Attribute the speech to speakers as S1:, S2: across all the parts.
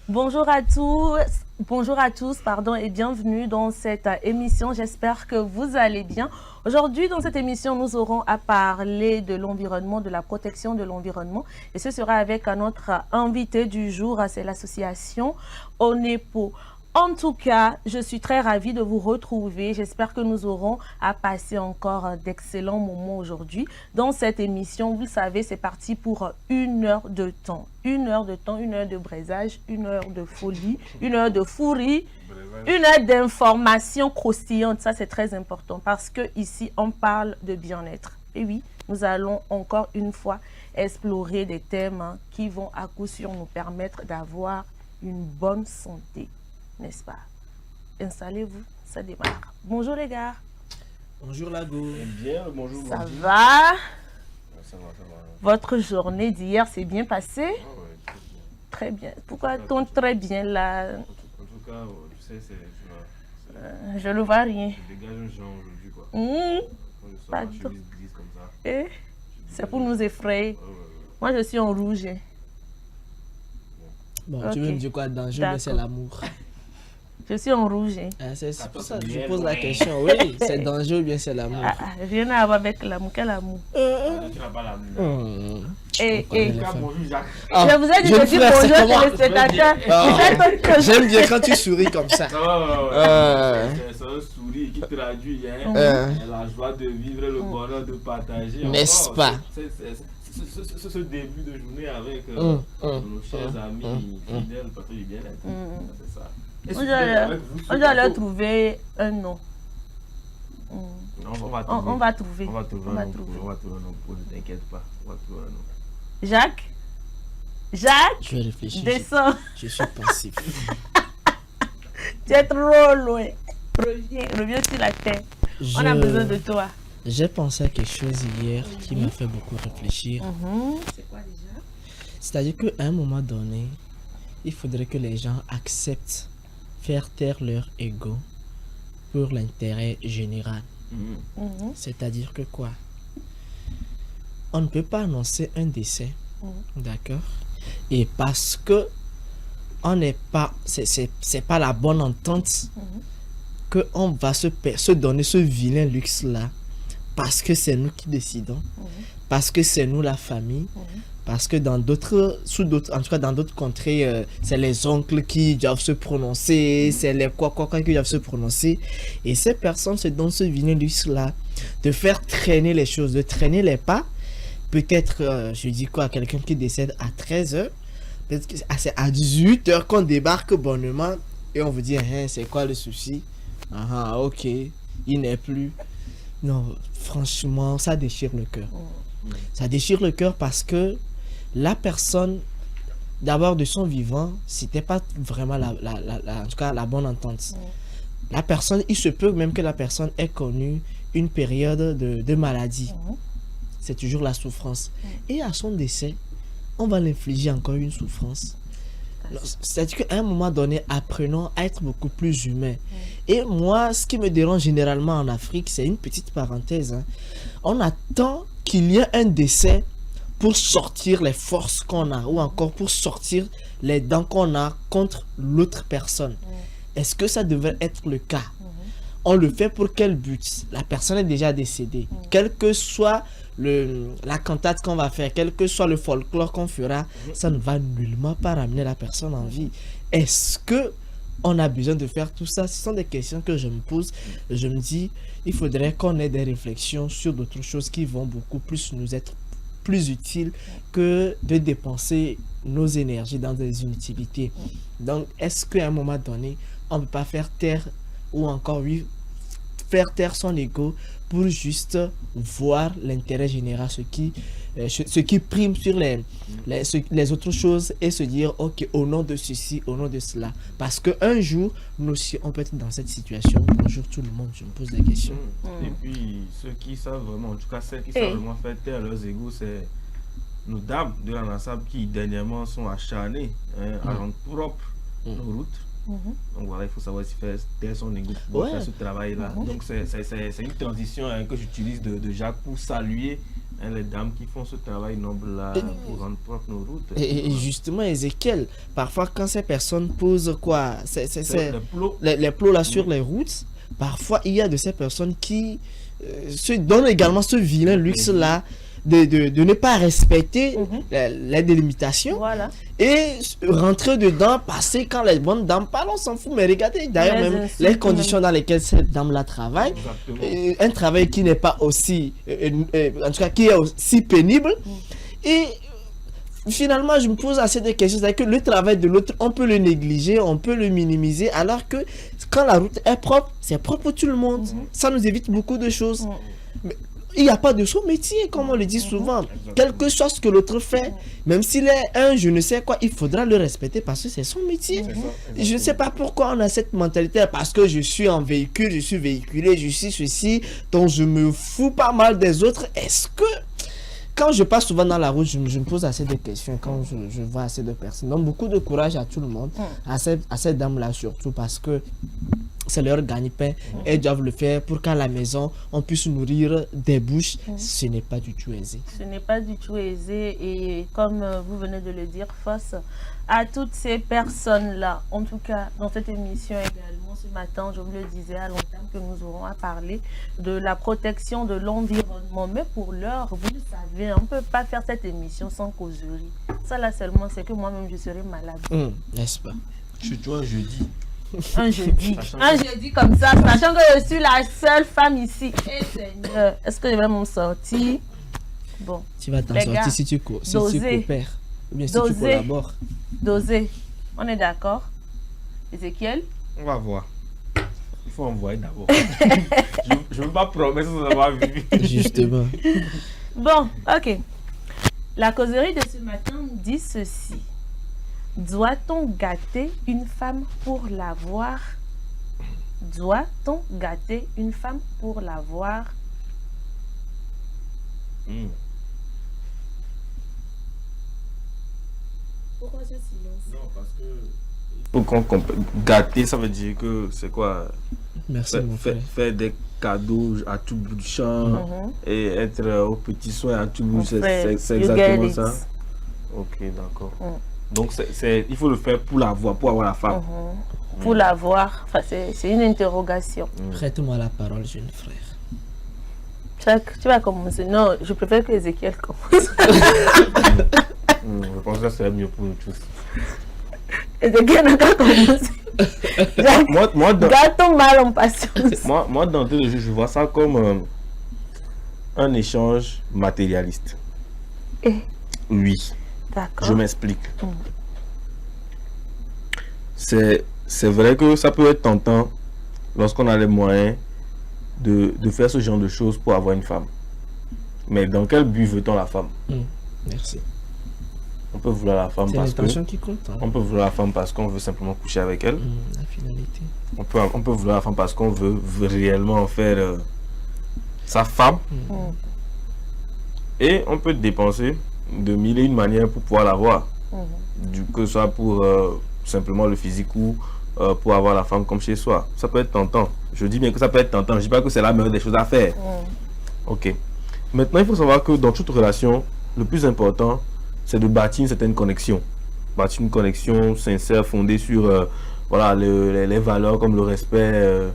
S1: Bonjour à tous, pardon, et bienvenue dans cette émission. J'espère que vous allez bien. Aujourd'hui, dans cette émission, nous aurons à parler de l'environnement, de la protection de l'environnement. Et ce sera avec notre invité du jour, c'est l'association ONEPO. En tout cas, je suis très ravie de vous retrouver. J'espère que nous aurons à passer encore d'excellents moments aujourd'hui. Dans cette émission, vous le savez, c'est parti pour 1 heure de temps. 1 heure de temps, 1 heure de braisage, 1 heure de folie, 1 heure de fourie, 1 heure d'informations croustillantes. Ça, c'est très important parce que ici, on parle de bien-être. Et oui, nous allons encore une fois explorer des thèmes qui vont à coup sûr nous permettre d'avoir une bonne santé. N'est-ce pas? Installez-vous, ça démarre. Bonjour les gars.
S2: Bonjour Lago.
S3: Bien, bonjour.
S1: Ça
S3: Mandy.
S1: va?
S3: Ça va.
S1: Votre journée d'hier s'est bien passée?
S3: Ah ouais,
S1: Très bien. Pourquoi ton très bien là?
S3: en tout cas, tu sais,
S1: Je ne vois rien.
S3: je dégage un genre aujourd'hui quoi. Quand je sors
S1: Pas
S3: ma
S1: du
S3: chemise grise comme ça.
S1: Eh, c'est pour nous effrayer.
S3: Ouais.
S1: Moi, je suis en rouge.
S2: Bon,
S1: Ok.
S2: tu veux me dire quoi? Danger, mais c'est
S1: D'accord.
S2: l'amour.
S1: Je suis en rouge.
S2: C'est pour ça que je
S3: bien
S2: pose la
S3: loin.
S2: question. Oui, c'est danger ou bien c'est l'amour?
S1: Rien à voir avec l'amour. Quel amour?
S3: Tu n'as pas la
S2: Hmm.
S1: Eh,
S2: connaît
S1: eh.
S2: les femmes.
S3: Bonjour Jacques.
S2: Ah,
S1: Je vous ai dit
S2: jeune
S1: de dire
S2: frère, c'est
S1: bonjour
S2: comment?
S1: téléspectateurs.
S2: Ah.
S1: C'est un truc que je-
S2: J'aime bien quand tu souris comme ça.
S3: Ça va, C'est un sourire qui traduit la joie de vivre, le bonheur de partager.
S2: N'est-ce
S3: Encore,
S2: pas?
S3: c'est ce début de journée avec nos chers amis fidèles, parce que du bien-être. C'est ça. Et
S1: On
S3: si
S1: doit
S3: vous êtes
S1: leur-
S3: avec vous,
S1: on
S3: ce
S1: doit leur
S3: plateau,
S1: trouver un nom.
S3: on va
S1: On va trouver.
S3: On va trouver
S1: On
S3: un
S1: va
S3: nom.
S1: trouver.
S3: On va trouver un nom. Ne t'inquiète pas. On va trouver un nom.
S1: Jacques? Jacques?
S2: Je vais réfléchir.
S1: Descends.
S2: Je suis passif.
S1: Tu es trop loin. Reviens sur la terre. On a besoin de toi.
S2: J'ai pensé à quelque chose hier qui m'a fait beaucoup réfléchir.
S1: C'est quoi déjà?
S2: C'est-à-dire qu'à un moment donné, il faudrait que les gens acceptent faire taire leur ego pour l'intérêt général. C'est-à-dire que quoi? On ne peut pas annoncer un décès, d'accord? Et parce que on n'est pas, c'est pas la bonne entente que on va se donner ce vilain luxe-là parce que c'est nous qui décidons, parce que c'est nous la famille. Parce que dans d'autres, en tout cas dans d'autres contrées, c'est les oncles qui doivent se prononcer, c'est les quoi qui doivent se prononcer. Et ces personnes se donnent ce vilain luxe-là de faire traîner les choses, de traîner les pas. Peut-être, je dis quoi, quelqu'un qui décède à 13h, peut-être que c'est à 18h qu'on débarque bonnement et on vous dit, hein, c'est quoi le souci? Ah, ok, il n'est plus. Non, franchement, ça déchire le cœur. Ça déchire le cœur parce que la personne, d'abord de son vivant, c'était pas vraiment en tout cas, la bonne entente. La personne, il se peut même que la personne ait connu une période de maladie. C'est toujours la souffrance. Et à son décès, on va l'infliger encore une souffrance. C'est-à-dire qu'à un moment donné, apprenons à être beaucoup plus humains. Et moi, ce qui me dérange généralement en Afrique, c'est une petite parenthèse. On attend qu'il y ait un décès pour sortir les forces qu'on a, ou encore pour sortir les dents qu'on a contre l'autre personne. Est-ce que ça devrait être le cas? On le fait pour quel but? La personne est déjà décédée. Quel que soit la cantate qu'on va faire, quel que soit le folklore qu'on fera, ça ne va nullement pas ramener la personne en vie. Est-ce que on a besoin de faire tout ça? Ce sont des questions que je me pose. Je me dis, il faudrait qu'on ait des réflexions sur d'autres choses qui vont beaucoup plus nous être plus utiles que de dépenser nos énergies dans des inutilités. Donc, est-ce qu'à un moment donné, on ne peut pas faire taire ou encore faire taire son ego pour juste voir l'intérêt général, ce qui prime sur les autres choses et se dire, ok, au nom de ceci, au nom de cela. Parce qu'un jour, nous aussi, on peut être dans cette situation. Bonjour tout le monde, je me pose la question.
S3: Et puis, ceux qui savent vraiment, en tout cas celles qui savent vraiment faire taire leurs égos, c'est nos dames de la NASAP qui dernièrement sont acharnées à rendre propre nos routes. Donc voilà, il faut savoir si faire taire son égo pour faire ce travail-là. Donc c'est une transition que j'utilise de Jacques pour saluer les dames qui font ce travail noble-là pour rendre propre nos routes.
S2: Et justement, Ézéchiel, parfois quand ces personnes posent quoi, les plots là sur les routes, parfois il y a de ces personnes qui se donnent également ce vilain luxe-là de ne pas respecter les délimitations et rentrer dedans, passer quand les bonnes dames parlent, on s'en fout, mais regardez d'ailleurs même les conditions dans lesquelles cette dame-là travaille, un travail qui n'est pas aussi, en tout cas qui est aussi pénible, et finalement je me pose assez de questions, c'est-à-dire que le travail de l'autre, on peut le négliger, on peut le minimiser, alors que quand la route est propre, c'est propre pour tout le monde, ça nous évite beaucoup de choses. Mais il n'y a pas de sous-métier, comme on le dit souvent. Quel que soit ce que l'autre fait, même s'il est un je ne sais quoi, il faudra le respecter parce que c'est son métier. Je ne sais pas pourquoi on a cette mentalité, parce que je suis en véhicule, je suis véhiculé, je suis ceci, donc je me fous pas mal des autres. Est-ce que, quand je passe souvent dans la route, je me pose assez de questions quand je vois assez de personnes. Donc beaucoup de courage à tout le monde, à ces dames-là surtout, parce que c'est leur gagne-pain. Elles doivent le faire pour qu'à la maison, on puisse nourrir des bouches. Ce n'est pas du tout aisé.
S1: Ce n'est pas du tout aisé. Et comme vous venez de le dire, face à toutes ces personnes-là, en tout cas dans cette émission également, ce matin, je vous le disais à long terme que nous aurons à parler de la protection de l'environnement. Mais pour l'heure, vous le savez, on ne peut pas faire cette émission sans causerie. Ça là seulement, c'est que moi-même, je serais malade.
S2: N'est-ce pas?
S3: Tu vois, un jeudi.
S1: Un jeudi comme ça, sachant que je suis la seule femme ici. Et Seigneur, est-ce que je vais m'en sortir? Bon.
S2: Tu vas t'en sortir si tu coopères. Ou bien si tu collabores.
S1: Doser. On est d'accord? Ézéchiel?
S3: On va voir. Il faut envoyer d'abord. Je ne veux pas promettre sans avoir vu.
S2: Justement.
S1: Bon, ok. La causerie de ce matin dit ceci. Doit-on gâter une femme pour la voir? Doit-on gâter une femme pour la voir? Pourquoi ce silence?
S3: Non, parce que gâter, ça veut dire que c'est quoi?
S2: Merci, mon frère.
S3: Faire des cadeaux à tout bout du champ et être au petit soin à tout bout, c'est exactement ça. Ok, d'accord. Donc, il faut le faire pour la voir, pour avoir la femme.
S1: Pour la voir, enfin, c'est une interrogation.
S2: Prête-moi la parole, jeune frère.
S1: Tu vas commencer. Non, je préfère que Ézéchiel commence.
S3: Je pense que ça serait mieux pour nous tous.
S1: Ézéchiel n'a qu'à commencer. Garde ton mal en patience.
S3: Moi, d'entrée de jeu, je vois ça comme un échange matérialiste. Oui. Je m'explique. C'est vrai que ça peut être tentant lorsqu'on a les moyens de faire ce genre de choses pour avoir une femme. Mais dans quel but veut-on la femme?
S2: Merci.
S3: On peut vouloir la femme parce que
S2: qui compte, hein.
S3: On peut vouloir la femme parce qu'on veut simplement coucher avec elle.
S2: La finalité.
S3: On peut vouloir la femme parce qu'on veut réellement en faire sa femme. Et on peut dépenser de mille et une manières pour pouvoir l'avoir. Que ce soit pour simplement le physique ou pour avoir la femme comme chez soi. Ça peut être tentant. Je dis bien que ça peut être tentant. Je dis pas que c'est la meilleure des choses à faire. Ok. Maintenant, il faut savoir que dans toute relation, le plus important, c'est de bâtir une certaine connexion. Bâtir une connexion sincère, fondée sur voilà, les valeurs comme le respect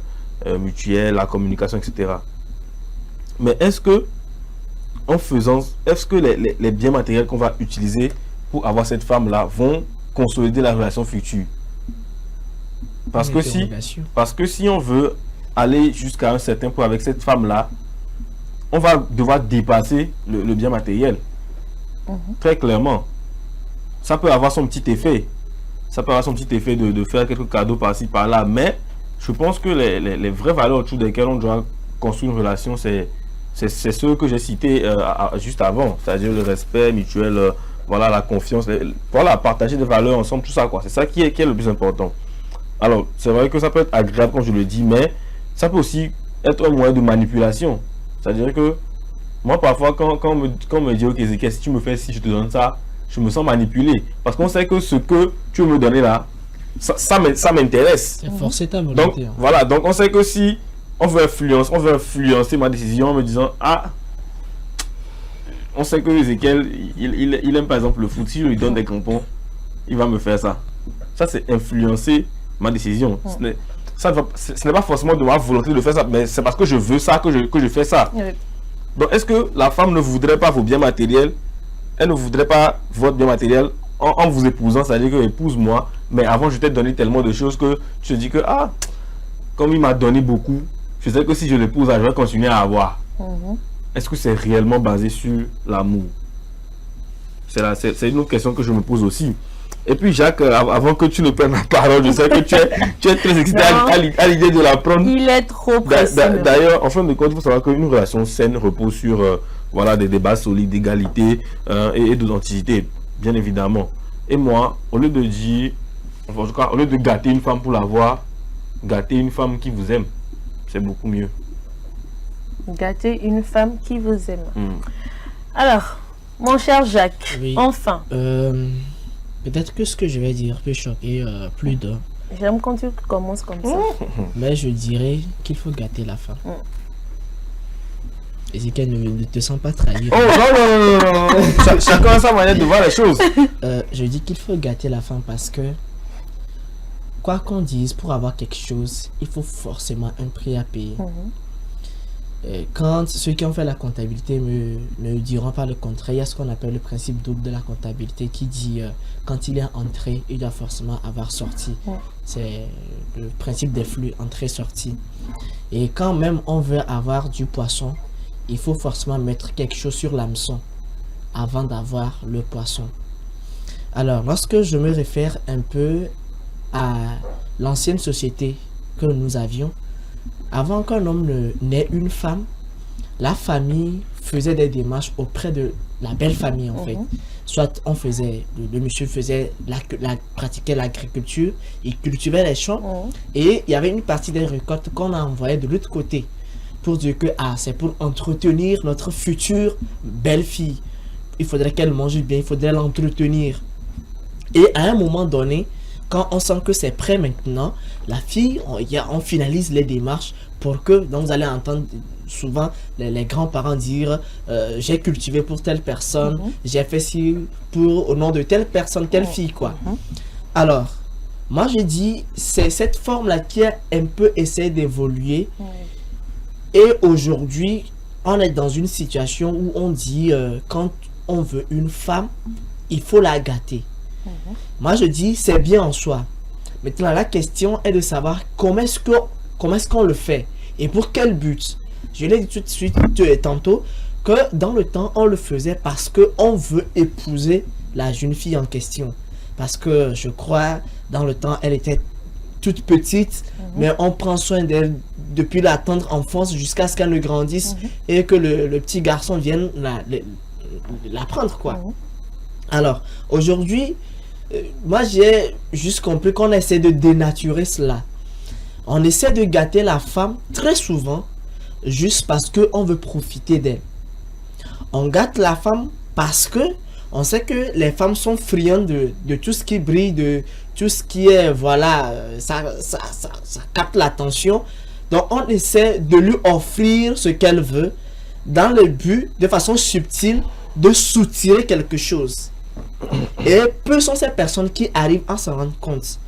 S3: mutuel, la communication, etc. Mais est-ce que les biens matériels qu'on va utiliser pour avoir cette femme-là vont consolider la relation future? Parce que si on veut aller jusqu'à un certain point avec cette femme-là, on va devoir dépasser le bien matériel. Très clairement. Ça peut avoir son petit effet. Ça peut avoir son petit effet de faire quelques cadeaux par-ci, par-là. Mais je pense que les vraies valeurs autour desquelles on doit construire une relation, c'est ce que j'ai cité juste avant. C'est-à-dire le respect mutuel, voilà, la confiance. Voilà, partager des valeurs ensemble, tout ça, quoi. C'est ça qui est le plus important. Alors, c'est vrai que ça peut être agréable, comme je le dis, mais ça peut aussi être un moyen de manipulation. C'est-à-dire que moi, parfois, quand on me dit, ok, Ézéchiel, si tu me fais ci, je te donne ça, je me sens manipulé. Parce qu'on sait que ce que tu veux me donner là, ça m'intéresse.
S2: C'est forcé ta volonté.
S3: Donc, voilà, donc on sait que si on veut influencer ma décision en me disant, ah, on sait que Ezekiel, il aime par exemple le foot. Si je lui donne des crampons, il va me faire ça. Ça, c'est influencer ma décision. Ce n'est pas forcément de ma volonté de faire ça, mais c'est parce que je veux ça que je fais ça.
S1: Oui.
S3: Donc, est-ce que la femme ne voudrait pas vos biens matériels? Elle ne voudrait pas votre bien matériel en vous épousant, c'est-à-dire que épouse-moi, mais avant je t'ai donné tellement de choses que tu te dis que, ah, comme il m'a donné beaucoup, je sais que si je l'épouse, je vais continuer à avoir. Est-ce que c'est réellement basé sur l'amour? C'est une autre question que je me pose aussi. Et puis Jacques, avant que tu ne prennes la parole, je sais que tu es très excité à l'idée de la prendre.
S1: Il est trop précis.
S3: D'ailleurs, en fin de compte, il faut savoir qu'une relation saine repose sur voilà, des débats solides d'égalité et d'authenticité, bien évidemment. Et moi, au lieu de dire, en tout cas, au lieu de gâter une femme pour l'avoir, gâter une femme qui vous aime, c'est beaucoup mieux.
S1: Gâter une femme qui vous aime. Alors, mon cher Jacques,
S2: oui.
S1: Enfin.
S2: Peut-être que ce que je vais dire peut choquer plus d'un.
S1: J'aime quand tu commences comme ça.
S2: Mais je dirais qu'il faut gâter la femme. Ezekiel, ne te sens pas trahi.
S3: Oh non. Chacun a sa manière de voir les choses.
S2: Je dis qu'il faut gâter la femme parce que, quoi qu'on dise, pour avoir quelque chose, il faut forcément un prix à payer. Quand ceux qui ont fait la comptabilité ne diront pas le contraire, il y a ce qu'on appelle le principe double de la comptabilité qui dit quand il est entré, il doit forcément avoir sorti. C'est le principe des flux entrée-sortie. Et quand même on veut avoir du poisson, il faut forcément mettre quelque chose sur l'hameçon avant d'avoir le poisson. Alors, lorsque je me réfère un peu à l'ancienne société que nous avions, avant qu'un homme n'ait une femme, la famille faisait des démarches auprès de la belle famille en fait. Soit on faisait, le monsieur faisait, pratiquait l'agriculture, il cultivait les champs et il y avait une partie des récoltes qu'on envoyait de l'autre côté pour dire que c'est pour entretenir notre future belle-fille. Il faudrait qu'elle mange bien, il faudrait l'entretenir. Et à un moment donné, quand on sent que c'est prêt maintenant, la fille, on finalise les démarches pour que, donc vous allez entendre souvent les grands-parents dire j'ai cultivé pour telle personne, j'ai fait ci au nom de telle personne, telle fille quoi. Alors, moi je dis, c'est cette forme-là qui a un peu essayé d'évoluer. Et aujourd'hui, on est dans une situation où on dit quand on veut une femme, il faut la gâter. Moi je dis c'est bien en soi. Maintenant la question est de savoir comment est-ce qu'on le fait et pour quel but. Je l'ai dit tout de suite tantôt que dans le temps on le faisait parce que on veut épouser la jeune fille en question. Parce que je crois dans le temps elle était toute petite, mais on prend soin d'elle depuis la tendre enfance jusqu'à ce qu'elle ne grandisse et que le petit garçon vienne la prendre quoi. Alors aujourd'hui, moi j'ai juste compris qu'on essaie de dénaturer cela. On essaie de gâter la femme très souvent juste parce qu'on veut profiter d'elle. On gâte la femme parce que on sait que les femmes sont friandes de tout ce qui brille, de tout ce qui est, voilà, ça capte l'attention. Donc on essaie de lui offrir ce qu'elle veut dans le but, de façon subtile, de soutirer quelque chose. Et peu sont ces personnes qui arrivent à s'en rendre compte.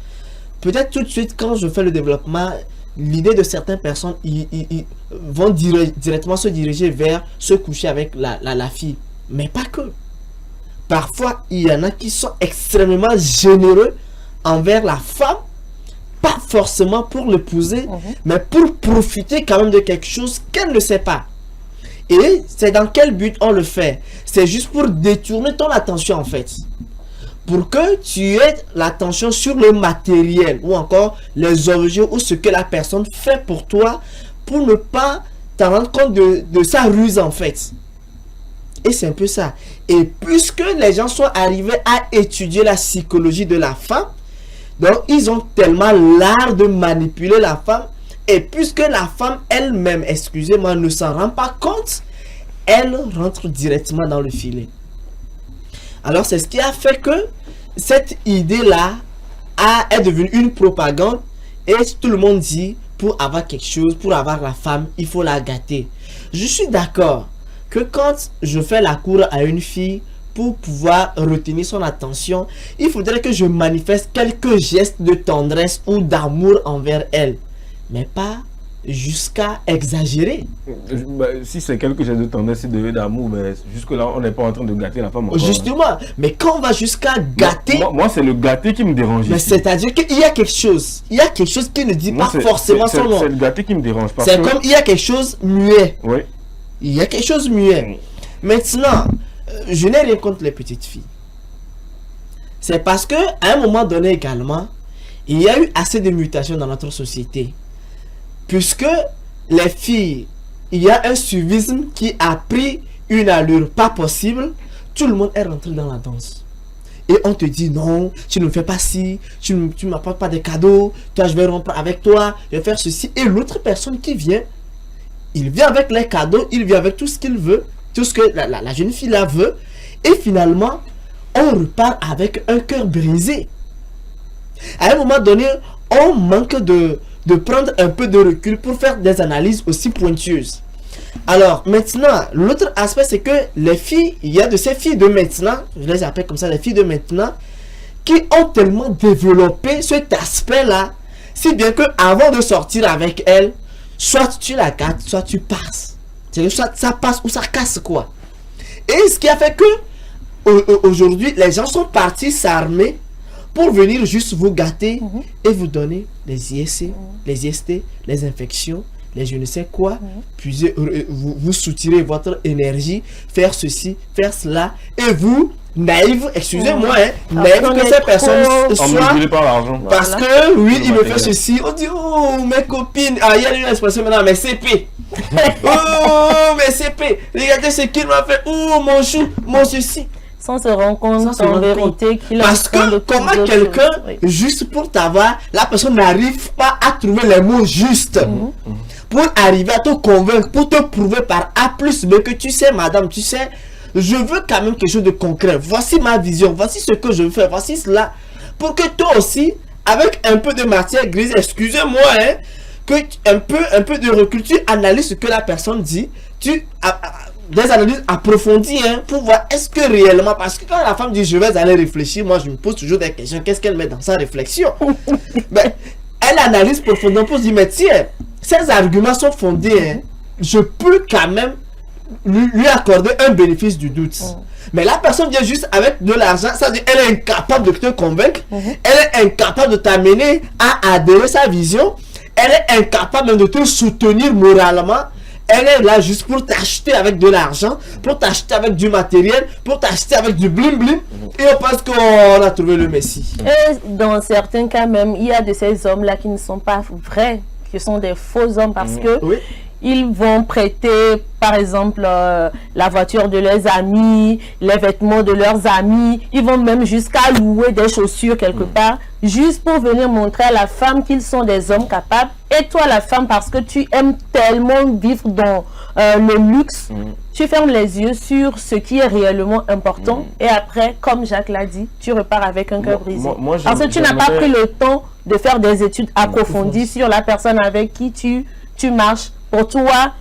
S2: Peut-être tout de suite quand je fais le développement, l'idée de certaines personnes, ils vont directement se diriger vers se coucher avec la fille. Mais pas que. Parfois, il y en a qui sont extrêmement généreux envers la femme, pas forcément pour l'épouser, mais pour profiter quand même de quelque chose qu'elle ne sait pas. Et c'est dans quel but on le fait? C'est juste pour détourner ton attention en fait. Pour que tu aies l'attention sur le matériel ou encore les objets ou ce que la personne fait pour toi pour ne pas t'en rendre compte de sa ruse en fait. Et c'est un peu ça. Et puisque les gens sont arrivés à étudier la psychologie de la femme, donc ils ont tellement l'art de manipuler la femme. Et puisque la femme elle-même, excusez-moi, ne s'en rend pas compte, elle rentre directement dans le filet. Alors c'est ce qui a fait que cette idée-là est devenue une propagande. Et tout le monde dit, pour avoir quelque chose, pour avoir la femme, il faut la gâter. Je suis d'accord que quand je fais la cour à une fille, pour pouvoir retenir son attention, il faudrait que je manifeste quelques gestes de tendresse ou d'amour envers elle. Mais pas jusqu'à exagérer.
S3: Si c'est quelque chose de tendresse et d'amour, mais jusque-là, on n'est pas en train de gâter la femme encore.
S2: Justement, mais quand on va jusqu'à gâter...
S3: Moi c'est le gâter qui me dérange.
S2: Mais c'est-à-dire qu'il y a quelque chose. Il y a quelque chose qui ne dit pas forcément son nom.
S3: C'est le gâter qui me dérange.
S2: C'est comme il y a quelque chose muet.
S3: Oui.
S2: Il y a quelque chose muet. Maintenant, je n'ai rien contre les petites filles. C'est parce que à un moment donné également, il y a eu assez de mutations dans notre société. Puisque les filles, il y a un suivisme qui a pris une allure pas possible. Tout le monde est rentré dans la danse. Et on te dit non, tu ne me fais pas ci, tu ne m'apportes pas des cadeaux, toi je vais rompre avec toi, je vais faire ceci. Et l'autre personne qui vient, il vient avec les cadeaux, il vient avec tout ce qu'il veut, tout ce que la jeune fille là veut. Et finalement, on repart avec un cœur brisé. À un moment donné, on manque de prendre un peu de recul pour faire des analyses aussi pointueuses. Alors maintenant, l'autre aspect c'est que les filles, il y a de ces filles de maintenant, je les appelle comme ça, les filles de maintenant, qui ont tellement développé cet aspect là, si bien que avant de sortir avec elle, soit tu la gâtes, soit tu passes. Soit ça passe ou ça casse quoi. Et ce qui a fait que aujourd'hui les gens sont partis s'armer pour venir juste vous gâter et vous donner les ISC, les IST, les infections, les je ne sais quoi, puis vous soutirez votre énergie, faire ceci, faire cela, et vous, naïve, excusez-moi, naïve que ces personnes soient, parce que, oui, il me fait ceci, on dit, oh, mes copines, il y a une expression maintenant, mais CP, oh, mais CP, regardez ce qu'il m'a fait, oh, mon chou, mon ceci.
S1: Sans se rendre compte en vérité qu'il a...
S2: Parce que comment quelqu'un, juste pour t'avoir, la personne n'arrive pas à trouver les mots justes pour arriver à te convaincre, pour te prouver par A plus B que tu sais, madame, tu sais, je veux quand même quelque chose de concret. Voici ma vision, voici ce que je veux faire, voici cela. Pour que toi aussi, avec un peu de matière grise, excusez-moi, que un peu de recul, tu analyses ce que la personne dit, des analyses approfondies pour voir est-ce que réellement, parce que quand la femme dit je vais aller réfléchir, moi je me pose toujours des questions, qu'est-ce qu'elle met dans sa réflexion? Mais elle analyse profondément pour se dire mais tiens, ces arguments sont fondés, je peux quand même lui accorder un bénéfice du doute. Mais la personne vient juste avec de l'argent, ça veut dire elle est incapable de te convaincre, elle est incapable de t'amener à adhérer à sa vision, elle est incapable même de te soutenir moralement. Elle est là juste pour t'acheter avec de l'argent, pour t'acheter avec du matériel, pour t'acheter avec du bling bling. Et on pense qu'on a trouvé le Messie. Et
S1: dans certains cas même, il y a de ces hommes-là qui ne sont pas vrais, qui sont des faux hommes parce que ils vont prêter, par exemple, la voiture de leurs amis, les vêtements de leurs amis. Ils vont même jusqu'à louer des chaussures quelque part, juste pour venir montrer à la femme qu'ils sont des hommes capables. Et toi, la femme, parce que tu aimes tellement vivre dans le luxe, tu fermes les yeux sur ce qui est réellement important. Et après, comme Jacques l'a dit, tu repars avec un cœur brisé. Parce que tu n'as pas pris le temps de faire des études approfondies sur la personne avec qui tu marches. Pour toi,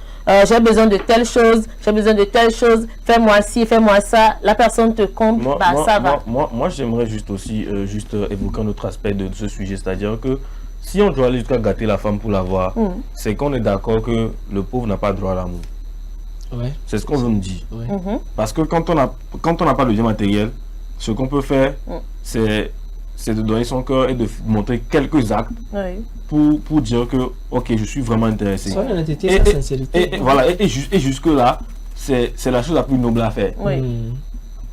S1: j'ai besoin de telle chose, j'ai besoin de telle chose, fais-moi ci, fais-moi ça. La personne te compte, ça va.
S3: Moi j'aimerais juste aussi évoquer un autre aspect de ce sujet, c'est-à-dire que si on doit aller jusqu'à gâter la femme pour l'avoir, c'est qu'on est d'accord que le pauvre n'a pas droit à l'amour. C'est ce qu'on veut me dire. Parce que quand on n'a pas le bien matériel, ce qu'on peut faire, c'est de donner son cœur et de montrer quelques actes pour dire que ok, je suis vraiment intéressé. Et jusque là, c'est la chose la plus noble à faire.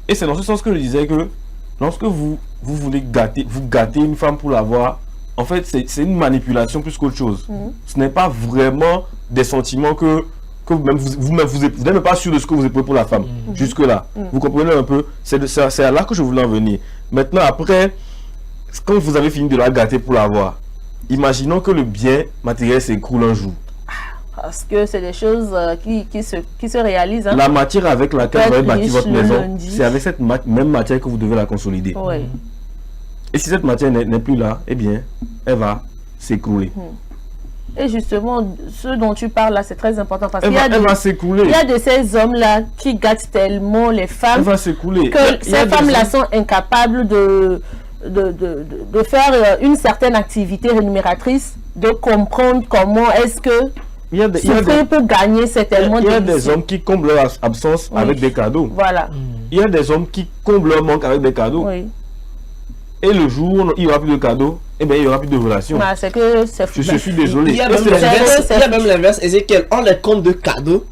S3: Et c'est dans ce sens que je disais que lorsque vous voulez gâter une femme pour l'avoir, en fait c'est une manipulation plus qu'autre chose. Ce n'est pas vraiment des sentiments que vous n'êtes même pas sûr de ce que vous éprouvez pour la femme. Jusque là, vous comprenez un peu, c'est à là que je voulais en venir. Maintenant après, quand vous avez fini de la gâter pour l'avoir, imaginons que le bien matériel s'écroule un jour.
S1: Parce que c'est des choses qui se réalisent.
S3: La matière avec laquelle vous avez bâti votre maison, c'est avec cette même matière que vous devez la consolider. Et si cette matière n'est plus là, eh bien, elle va s'écrouler.
S1: Et justement, ce dont tu parles là, c'est très important parce qu'il y a
S3: elle va s'écouler.
S1: Il y a de ces hommes-là qui gâtent tellement les femmes
S3: elle va s'écouler.
S1: que ces femmes-là sont incapables de faire une certaine activité rémunératrice, de comprendre comment est-ce que souffrir pour gagner, c'est tellement difficile.
S3: Il y a des hommes qui comblent leur absence avec des cadeaux.
S1: Voilà.
S3: Il y a des hommes qui comblent leur manque avec des cadeaux.
S1: Oui.
S3: Et le jour où il n'y aura plus de cadeaux, eh bien, il n'y aura plus de relations.
S1: Bah, c'est que c'est fou.
S3: Je suis désolé.
S2: Il y a même l'inverse, Ezekiel, on les compte de cadeaux.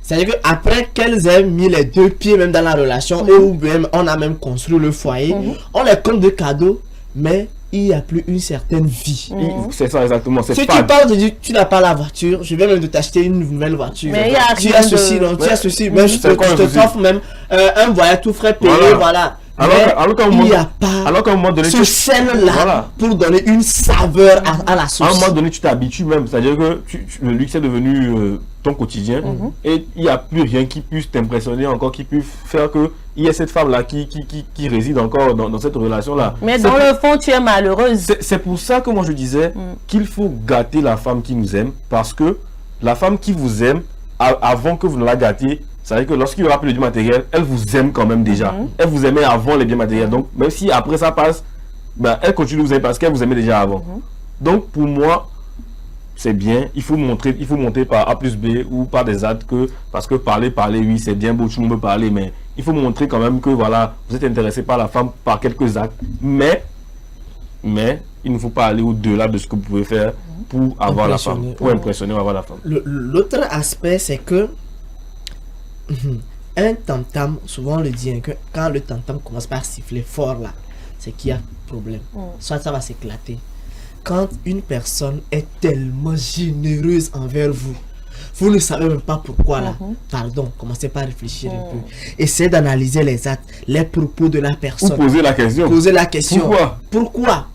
S2: C'est-à-dire qu'après qu'elles aient mis les deux pieds même dans la relation, et ou même on a même construit le foyer, on les compte de cadeaux, mais il n'y a plus une certaine vie.
S3: C'est ça exactement.
S2: Si tu parles de dire, tu n'as pas la voiture, je vais même de t'acheter une nouvelle voiture.
S1: Mais
S2: tu as ceci, non, tu as ceci, même je te t'offre même un voyage tout frais payé, voilà.
S3: Alors qu'à un moment donné,
S2: ce sel-là pour donner une saveur à la sauce.
S3: À un moment donné, tu t'habitues même. C'est-à-dire que le luxe est devenu ton quotidien. Et il n'y a plus rien qui puisse t'impressionner encore, qui puisse faire que il y a cette femme-là qui réside encore dans cette relation-là.
S1: Mais dans le fond, tu es malheureuse.
S3: C'est pour ça que moi je disais qu'il faut gâter la femme qui nous aime. Parce que la femme qui vous aime, avant que vous ne la gâtiez, c'est-à-dire que lorsqu'il y aura plus de biens matériels, elle vous aime quand même déjà. Elle vous aimait avant les biens matériels. Donc, même si après ça passe, ben, elle continue de vous aimer parce qu'elle vous aimait déjà avant. Donc, pour moi, c'est bien. Il faut monter par A plus B ou par des actes que... Parce que parler, oui, c'est bien beau, tout le monde peut parler, mais il faut montrer quand même que, voilà, vous êtes intéressé par la femme par quelques actes. Mais, il ne faut pas aller au-delà de ce que vous pouvez faire pour avoir la femme. Pour impressionner ou avoir la femme.
S2: L'autre aspect, c'est que un tam-tam, souvent on le dit, hein, que quand le tam-tam commence par siffler fort là, c'est qu'il y a problème. Soit ça va s'éclater. Quand une personne est tellement généreuse envers vous, vous ne savez même pas pourquoi là. Pardon, commencez par réfléchir un peu. Essayez d'analyser les actes, les propos de la personne.
S3: Ou poser la question.
S2: Pourquoi?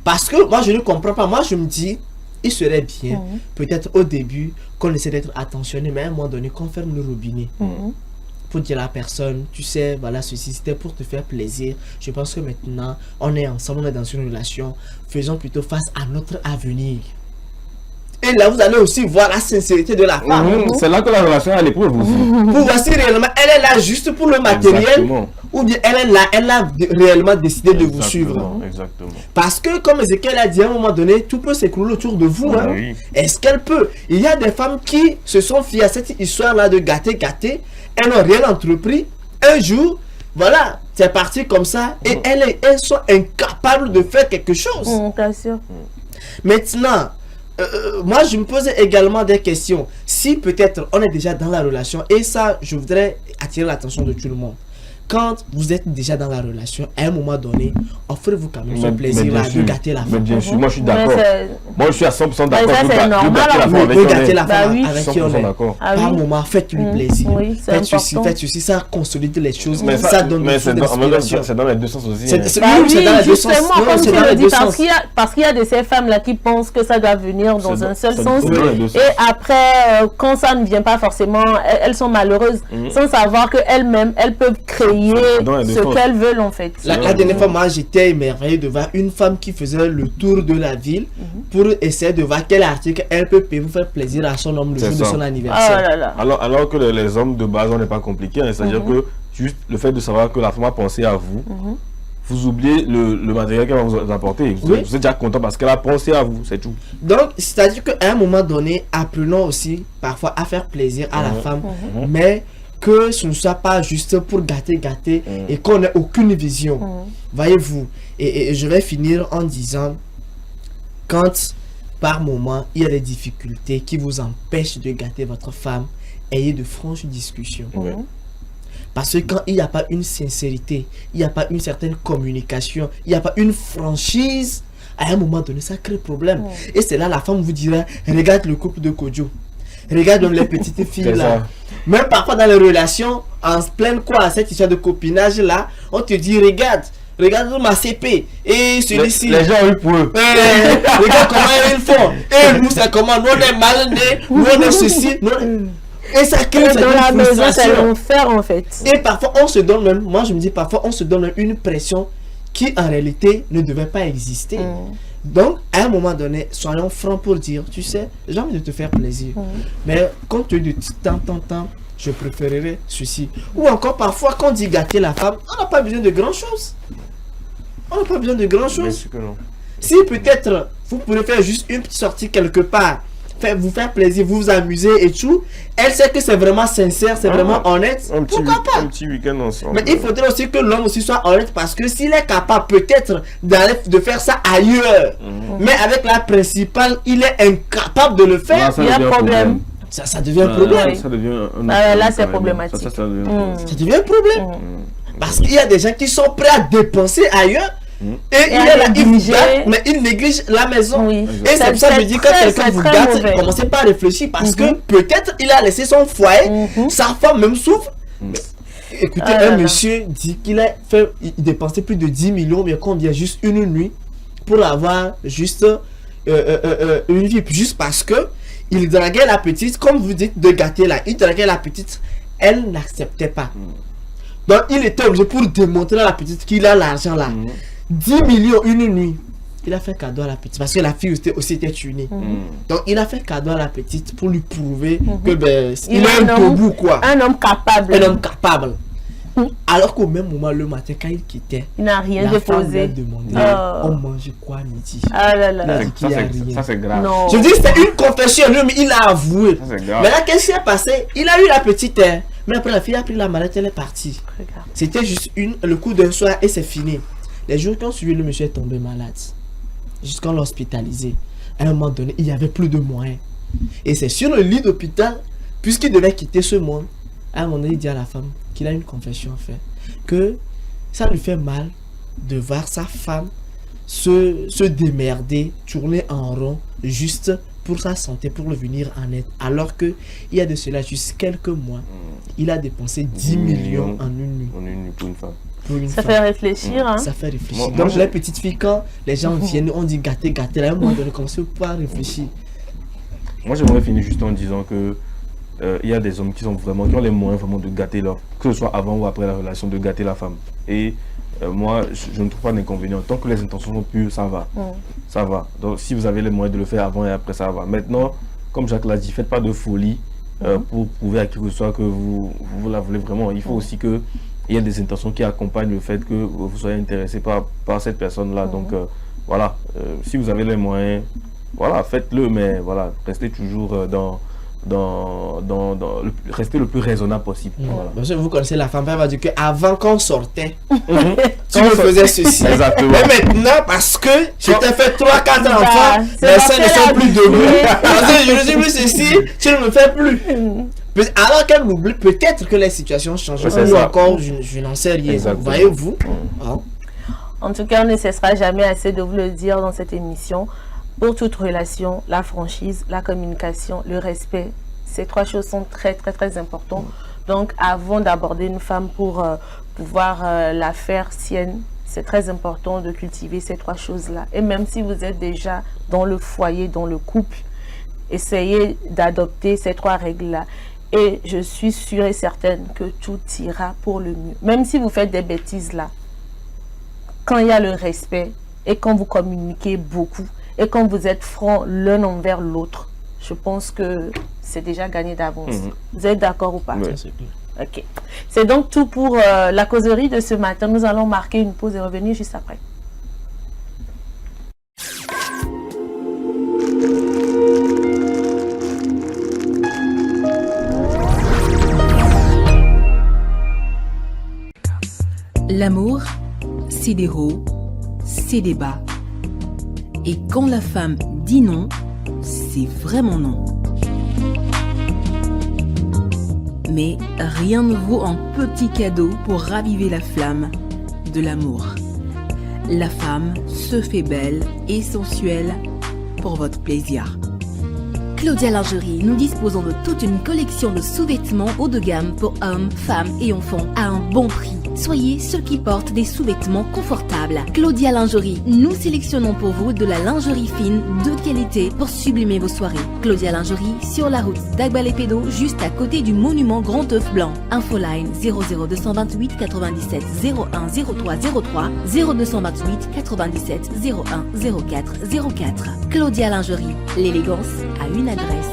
S2: Parce que moi je ne comprends pas. Moi je me dis, il serait bien, peut-être au début, qu'on essaie d'être attentionné, mais à un moment donné, qu'on ferme le robinet. Pour dire à la personne, tu sais, voilà, ceci c'était pour te faire plaisir. Je pense que maintenant, on est ensemble, on est dans une relation. Faisons plutôt face à notre avenir. Et là, vous allez aussi voir la sincérité de la femme.
S3: C'est là que la relation est à l'épreuve aussi.
S2: Pour voir si réellement elle est là juste pour le matériel. Exactement. Ou bien elle est là, elle a réellement décidé de vous suivre.
S3: Exactement.
S2: Parce que comme Ezekiel a dit à un moment donné, tout peut s'écrouler autour de vous. Est-ce qu'elle peut? Il y a des femmes qui se sont fiées à cette histoire-là de gâter. Elles n'ont rien entrepris. Un jour, voilà, c'est parti comme ça. Et elles sont incapables de faire quelque chose. Maintenant, moi je me pose également des questions. Si peut-être on est déjà dans la relation, et ça je voudrais attirer l'attention de tout le monde. Quand vous êtes déjà dans la relation, à un moment donné, offrez-vous quand même ce plaisir-là de gâter la femme.
S3: Mais bien sûr, moi je suis d'accord. Moi je suis à 100% d'accord.
S2: Vous gâtez la femme avec qui on est. Par moment, faites-lui plaisir. Faites ceci, ça consolide les choses.
S3: Mais
S2: ça donne
S3: mais c'est dans les deux sens aussi.
S2: C'est dans les deux sens.
S1: C'est dans les deux sens. Parce qu'il y a de ces femmes-là qui pensent que ça doit venir dans un seul sens. Et après, quand ça ne vient pas forcément, elles sont malheureuses sans savoir qu'elles-mêmes, elles peuvent créer ce qu'elles veulent en fait.
S2: La dernière fois, moi j'étais émerveillé de voir une femme qui faisait le tour de la ville pour essayer de voir quel article elle peut payer pour faire plaisir à son homme le jour de son anniversaire.
S3: Alors que les hommes de base, on n'est pas compliqué. C'est-à-dire que juste le fait de savoir que la femme a pensé à vous, vous oubliez le matériel qu'elle va vous apporter. Vous êtes déjà content parce qu'elle a pensé à vous, c'est tout.
S2: Donc, c'est-à-dire qu'à un moment donné, apprenons aussi parfois à faire plaisir à la femme, mais que ce ne soit pas juste pour gâter et qu'on n'ait aucune vision. Voyez-vous, et je vais finir en disant, quand par moment il y a des difficultés qui vous empêchent de gâter votre femme, ayez de franches discussions. Parce que quand il n'y a pas une sincérité, il n'y a pas une certaine communication, il n'y a pas une franchise, à un moment donné ça crée problème. Et c'est là la femme vous dira, regarde le couple de Kojo. Regarde les petites filles là. Même parfois dans les relations, en pleine quoi, cette histoire de copinage là, on te dit regarde ma CP et celui-ci.
S3: Les gens ont eu pour eux.
S2: Regarde comment ils font. Et nous c'est comment, nous on est mal nés, nous on est ceci. Et ça crée
S1: dans la maison, c'est l'enfer en fait.
S2: Et parfois on se donne même, moi je me dis parfois on se donne une pression qui en réalité ne devait pas exister. Donc, à un moment donné, soyons francs pour dire, tu sais, j'ai envie de te faire plaisir. Mais compte tenu de tant, je préférerais ceci. Ou encore, parfois, quand on dit gâter la femme, on n'a pas besoin de grand-chose. On n'a pas besoin de grand-chose.
S3: Bien sûr que non.
S2: Si peut-être, vous pouvez faire juste une petite sortie quelque part, vous faire plaisir, vous amuser et tout, elle sait que c'est vraiment sincère, c'est vraiment honnête, pourquoi pas?
S3: Un petit week-end ensemble.
S2: Mais il faudrait aussi que l'homme aussi soit honnête, parce que s'il est capable peut-être de faire ça ailleurs, mais avec la principale, il est incapable de le faire,
S3: Là,
S1: Il y a un problème.
S2: ça devient un problème.
S1: Oui.
S3: Ça devient un
S1: Là, c'est
S3: carrément.
S1: problématique.
S3: Ça devient un problème.
S2: Ça devient un problème. Parce qu'il y a des gens qui sont prêts à dépenser ailleurs. Et il
S1: à
S2: est là, il vous
S1: négliger.
S2: gâte, mais il néglige la maison.
S1: Oui.
S2: Et c'est pour ça que je dis, quand quelqu'un vous gâte,
S1: mauvais.
S2: commencez pas à réfléchir, parce que peut-être il a laissé son foyer, sa femme même souffre. Écoutez,
S1: Ah là
S2: un
S1: là.
S2: monsieur dit qu'il a fait, il dépensait plus de 10 millions, mais combien, juste une nuit, pour avoir juste une vie, juste parce que il draguait la petite, comme vous dites, de gâter là, il draguait la petite, elle n'acceptait pas. Donc il était obligé pour démontrer à la petite qu'il a l'argent là. 10 millions une nuit. Il a fait cadeau à la petite parce que la fille aussi était tunée. Donc il a fait cadeau à la petite pour lui prouver que ben, il est un tabou quoi.
S1: Un homme capable.
S2: Un homme capable. Alors qu'au même moment le matin quand il quittait,
S1: Il n'a rien
S2: la femme lui a
S1: déposé.
S2: demandé
S1: Oh.
S2: on mange quoi à midi.
S1: Ah là là.
S2: Il a dit qu'il y a rien.
S3: Ça, c'est grave.
S1: Non.
S2: Je dis c'était une confession lui mais il a avoué.
S3: Ça, c'est grave.
S2: Mais là qu'est-ce qui s'est passé? Il a eu la petite mais après la fille a pris la mallette, elle est partie.
S1: Regarde.
S2: C'était juste le coup d'un soir et c'est fini. Les jours qui ont suivi, le monsieur est tombé malade. Jusqu'à l'hospitaliser. À un moment donné, il n'y avait plus de moyens. Et c'est sur le lit d'hôpital, puisqu'il devait quitter ce monde, à un moment donné, il dit à la femme qu'il a une confession à faire. Que ça lui fait mal de voir sa femme se démerder, tourner en rond, juste pour sa santé, pour le venir en aide. Alors que il y a de cela juste quelques mois, il a dépensé 10 millions en une nuit.
S3: On est une pour une femme.
S2: Pour une
S1: Ça
S2: femme.
S1: fait réfléchir. Hein.
S2: Ça fait réfléchir.
S3: Moi,
S2: Donc les petites filles, quand les gens viennent, on dit gâter, là, à un moment donné, commencez pas à réfléchir.
S3: Moi, j'aimerais finir juste en disant que il y a des hommes qui ont les moyens vraiment de gâter leur, que ce soit avant ou après la relation, de gâter la femme. Et moi, je ne trouve pas d'inconvénient. Tant que les intentions sont pures, ça va. Ça va. Donc, si vous avez les moyens de le faire avant et après, ça va. Maintenant, comme Jacques l'a dit, faites pas de folie pour prouver à qui que ce soit que vous la voulez vraiment. Il faut aussi que il y a des intentions qui accompagnent le fait que vous soyez intéressé par cette personne-là. Donc, voilà. Si vous avez les moyens, voilà, faites-le, mais voilà, restez toujours rester le plus raisonnable possible. Voilà.
S2: Parce que vous connaissez la femme, elle va dire qu'avant qu'on sortait, tu me faisais ceci.
S3: Exactement.
S2: Mais maintenant, parce que je t'ai fait 3-4
S1: Bah,
S2: enfants,
S1: c'est
S2: mes
S1: pas
S2: seins ne
S1: fait
S2: sont
S1: la
S2: plus
S1: vie.
S2: debout. Parce que je ne suis plus ceci, tu ne me fais plus. Alors qu'elle m'oublie, peut-être que les situations changent.
S3: Ouais, c'est
S2: Ou
S3: ça.
S2: encore, je n'en sais rien.
S3: Exactement.
S2: Voyez-vous? Hein?
S1: En tout cas, on ne cessera jamais assez de vous le dire dans cette émission. Pour toute relation, la franchise, la communication, le respect, ces trois choses sont très importantes. Donc, avant d'aborder une femme pour pouvoir la faire sienne, c'est très important de cultiver ces trois choses-là. Et même si vous êtes déjà dans le foyer, dans le couple, essayez d'adopter ces trois règles-là. Et je suis sûre et certaine que tout ira pour le mieux. Même si vous faites des bêtises là, quand il y a le respect et quand vous communiquez beaucoup et quand vous êtes francs l'un envers l'autre, je pense que c'est déjà gagné d'avance. Vous êtes d'accord ou pas?
S3: Oui.
S2: C'est clair.
S1: Ok. C'est donc tout pour la causerie de ce matin. Nous allons marquer une pause et revenir juste après.
S4: L'amour, c'est des hauts, c'est des bas. Et quand la femme dit non, c'est vraiment non. Mais rien ne vaut un petit cadeau pour raviver la flamme de l'amour. La femme se fait belle et sensuelle pour votre plaisir.
S5: Claudia Lingerie, nous disposons de toute une collection de sous-vêtements haut de gamme pour hommes, femmes et enfants à un bon prix. soyez ceux qui portent des sous-vêtements confortables. Claudia Lingerie, nous sélectionnons pour vous de la lingerie fine de qualité pour sublimer vos soirées. Claudia Lingerie sur la route d'Agbalépédo, juste à côté du monument Grand Œuf Blanc. Infoline 00228 97 01 03 03 0228 97 01 04 04. Claudia Lingerie, l'élégance a une adresse.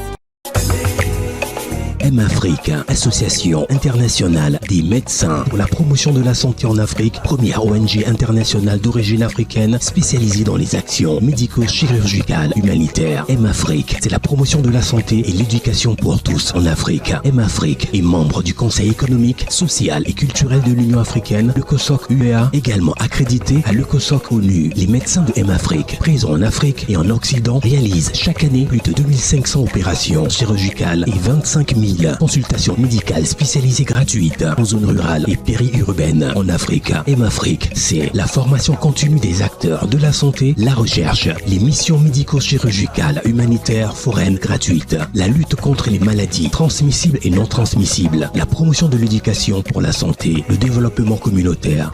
S6: M-Afrique, association internationale des médecins pour la promotion de la santé en Afrique, première ONG internationale d'origine africaine spécialisée dans les actions médico-chirurgicales humanitaires. M-Afrique, c'est la promotion de la santé et l'éducation pour tous en Afrique. M-Afrique est membre du Conseil économique, social et culturel de l'Union africaine, le COSOC UEA, également accrédité à le COSOC ONU. Les médecins de M-Afrique, présents en Afrique et en Occident, réalisent chaque année plus de 2500 opérations chirurgicales et 25 000 consultations médicales spécialisées gratuites en zone rurale et périurbaine en Afrique. M-Afrique, c'est la formation continue des acteurs de la santé, la recherche, les missions médico-chirurgicales humanitaires foraines gratuites, la lutte contre les maladies transmissibles et non transmissibles, la promotion de l'éducation pour la santé, le développement communautaire.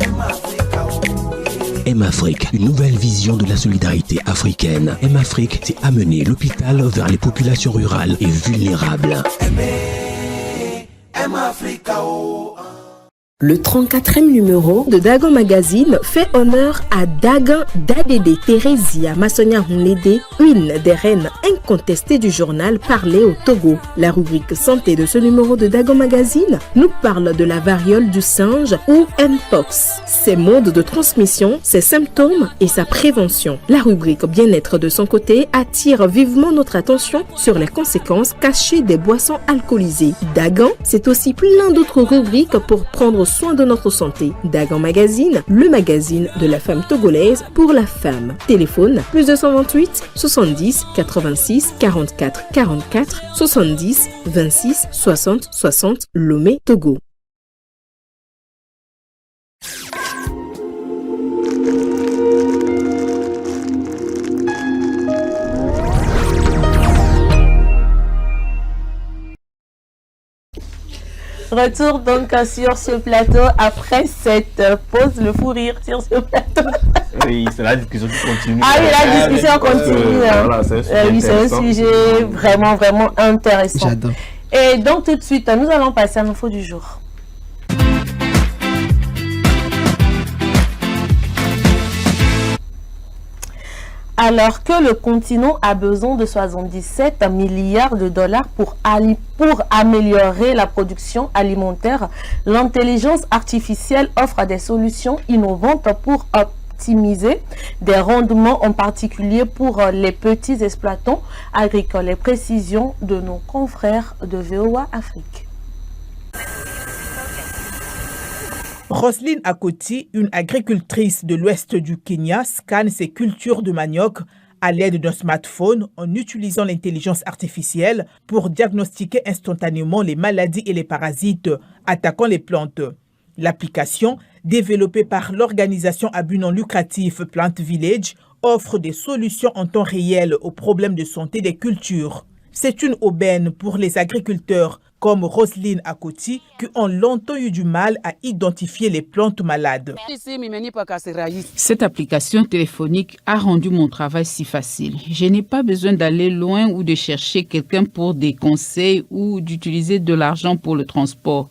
S6: M-Afrique, une nouvelle vision de la solidarité africaine. M-Afrique, c'est amener l'hôpital vers les populations rurales et vulnérables.
S7: Le 34e numéro de Dagan Magazine fait honneur à Dagan Dadede Theresia Massonia Hunlede, une des reines incontestées du journal parlé au Togo. La rubrique santé de ce numéro de Dagan Magazine nous parle de la variole du singe ou Mpox, ses modes de transmission, ses symptômes et sa prévention. La rubrique bien-être de son côté attire vivement notre attention sur les conséquences cachées des boissons alcoolisées. Dagan, c'est aussi plein d'autres rubriques pour prendre soin de notre santé. Dagan Magazine, le magazine de la femme togolaise pour la femme. Téléphone plus 228 70 86 44 44 70 26 60 60 Lomé, Togo.
S1: Retour donc sur ce plateau après cette pause, le fou rire sur ce plateau.
S3: Oui, c'est la discussion qui continue.
S1: Ah oui, la discussion continue.
S3: Voilà, c'est
S1: un sujet vraiment, vraiment intéressant.
S2: J'adore.
S1: Et donc tout de suite, nous allons passer à l'info du jour. Alors que le continent a besoin de 77 milliards de dollars pour améliorer la production alimentaire, l'intelligence artificielle offre des solutions innovantes pour optimiser des rendements, en particulier pour les petits exploitants agricoles. Les précisions de nos confrères de VOA Afrique.
S8: Roselyne Akoti, une agricultrice de l'ouest du Kenya, scanne ses cultures de manioc à l'aide d'un smartphone en utilisant l'intelligence artificielle pour diagnostiquer instantanément les maladies et les parasites attaquant les plantes. L'application, développée par l'organisation à but non lucratif Plant Village, offre des solutions en temps réel aux problèmes de santé des cultures. C'est une aubaine pour les agriculteurs comme Roselyne Akoti, qui ont longtemps eu du mal à identifier les plantes malades.
S9: Cette application téléphonique a rendu mon travail si facile. Je n'ai pas besoin d'aller loin ou de chercher quelqu'un pour des conseils ou d'utiliser de l'argent pour le transport.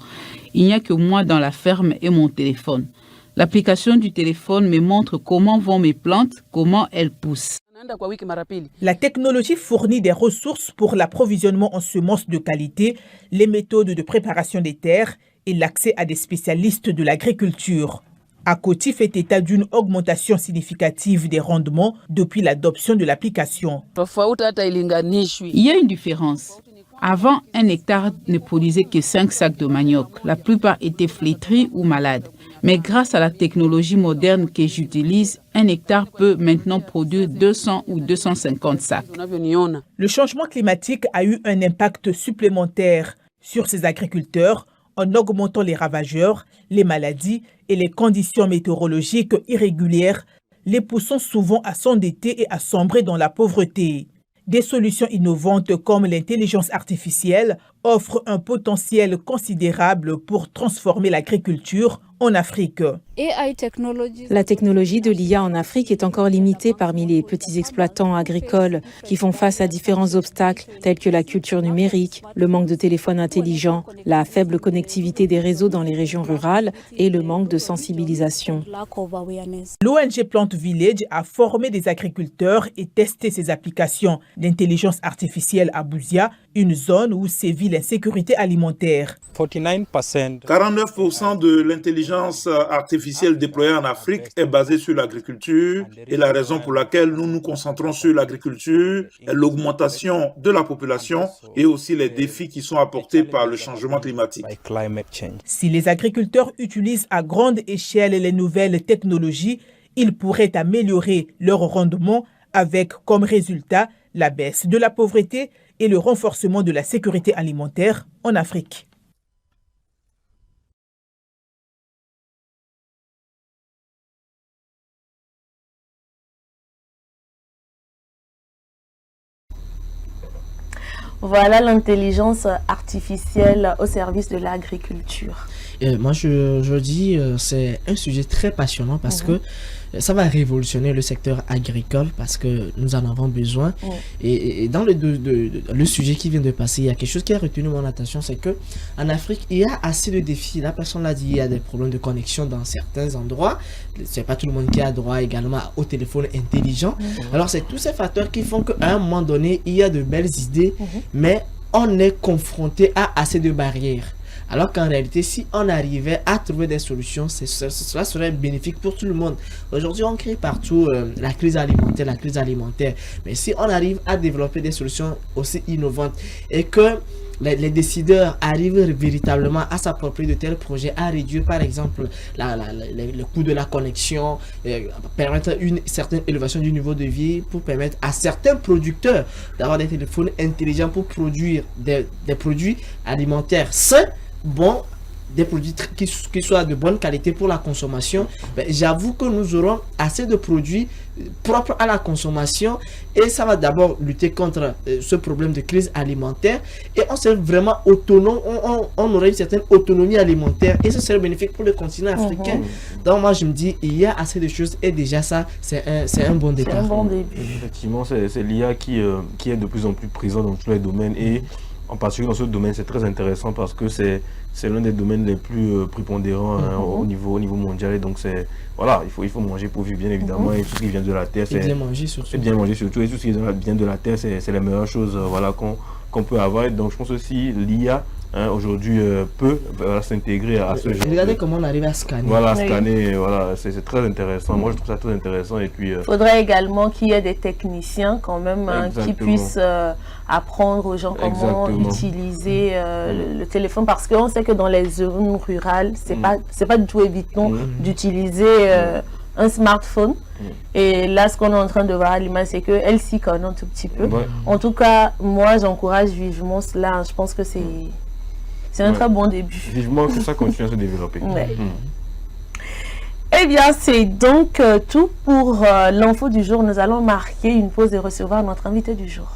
S9: Il n'y a que moi dans la ferme et mon téléphone. L'application du téléphone me montre comment vont mes plantes, comment elles poussent.
S8: La technologie fournit des ressources pour l'approvisionnement en semences de qualité, les méthodes de préparation des terres et l'accès à des spécialistes de l'agriculture. Akoti fait état d'une augmentation significative des rendements depuis l'adoption de l'application.
S9: Il y a une différence. Avant, un hectare ne produisait que 5 sacs de manioc. La plupart étaient flétris ou malades. Mais grâce à la technologie moderne que j'utilise, un hectare peut maintenant produire 200 ou 250 sacs.
S8: Le changement climatique a eu un impact supplémentaire sur ces agriculteurs en augmentant les ravageurs, les maladies et les conditions météorologiques irrégulières, les poussant souvent à s'endetter et à sombrer dans la pauvreté. Des solutions innovantes comme l'intelligence artificielle offrent un potentiel considérable pour transformer l'agriculture en en Afrique.
S10: La technologie de l'IA en Afrique est encore limitée parmi les petits exploitants agricoles qui font face à différents obstacles tels que la culture numérique, le manque de téléphones intelligents, la faible connectivité des réseaux dans les régions rurales et le manque de sensibilisation.
S8: L'ONG Plant Village a formé des agriculteurs et testé ses applications d'intelligence artificielle à Bouzia, une zone où sévit l'insécurité alimentaire.
S11: 49% de l'intelligence artificielle déployée en Afrique est basée sur l'agriculture et la raison pour laquelle nous nous concentrons sur l'agriculture est l'augmentation de la population et aussi les défis qui sont apportés par le changement climatique.
S8: Si les agriculteurs utilisent à grande échelle les nouvelles technologies, ils pourraient améliorer leur rendement avec comme résultat la baisse de la pauvreté et le renforcement de la sécurité alimentaire en Afrique.
S1: Voilà l'intelligence artificielle au service de l'agriculture.
S2: Moi, je dis c'est un sujet très passionnant parce que ça va révolutionner le secteur agricole parce que nous en avons besoin. Et dans le sujet qui vient de passer, il y a quelque chose qui a retenu mon attention, c'est que en Afrique, il y a assez de défis. La personne l'a dit, il y a des problèmes de connexion dans certains endroits. C'est pas tout le monde qui a droit également au téléphone intelligent. Alors, c'est tous ces facteurs qui font qu'à un moment donné, il y a de belles idées, mais on est confronté à assez de barrières. Alors qu'en réalité, si on arrivait à trouver des solutions, cela serait bénéfique pour tout le monde. Aujourd'hui, on crée partout la crise alimentaire. Mais si on arrive à développer des solutions aussi innovantes et que les décideurs arrivent véritablement à s'approprier de tels projets, à réduire par exemple le coût de la connexion, permettre une certaine élévation du niveau de vie pour permettre à certains producteurs d'avoir des téléphones intelligents pour produire des produits alimentaires sains, bon, des produits qui soient de bonne qualité pour la consommation, ben, j'avoue que nous aurons assez de produits propres à la consommation et ça va d'abord lutter contre ce problème de crise alimentaire et on serait vraiment autonome, on aurait une certaine autonomie alimentaire et ce serait bénéfique pour le continent africain. Donc moi je me dis, il y a assez de choses et déjà ça, c'est un bon départ.
S3: Effectivement, c'est l'IA qui est de plus en plus présent dans tous les domaines et en particulier dans ce domaine, c'est très intéressant parce que c'est l'un des domaines les plus prépondérants au niveau mondial. Et donc, voilà, il faut manger pour vivre, bien évidemment. Et tout ce qui vient de la terre, c'est bien manger surtout. Et bien manger surtout. Et tout ce qui vient de la terre, c'est les meilleures choses voilà, qu'on peut avoir. Et donc, je pense aussi l'IA aujourd'hui peut s'intégrer à ce genre.
S2: Regardez comment on arrive à scanner.
S3: Voilà, scanner, voilà, c'est très intéressant. Moi, je trouve ça très intéressant. Et puis,
S1: faudrait également qu'il y ait des techniciens quand même qui puissent apprendre aux gens comment utiliser le téléphone parce qu'on sait que dans les zones rurales, c'est pas du tout évident d'utiliser un smartphone. Et là, ce qu'on est en train de voir à l'image, c'est qu'elle s'y connaît un tout petit peu. En tout cas, moi, j'encourage vivement cela. Je pense que c'est un très bon début.
S3: Vivement que ça continue à se développer.
S1: Eh bien, c'est donc tout pour l'info du jour. Nous allons marquer une pause et recevoir notre invité du jour.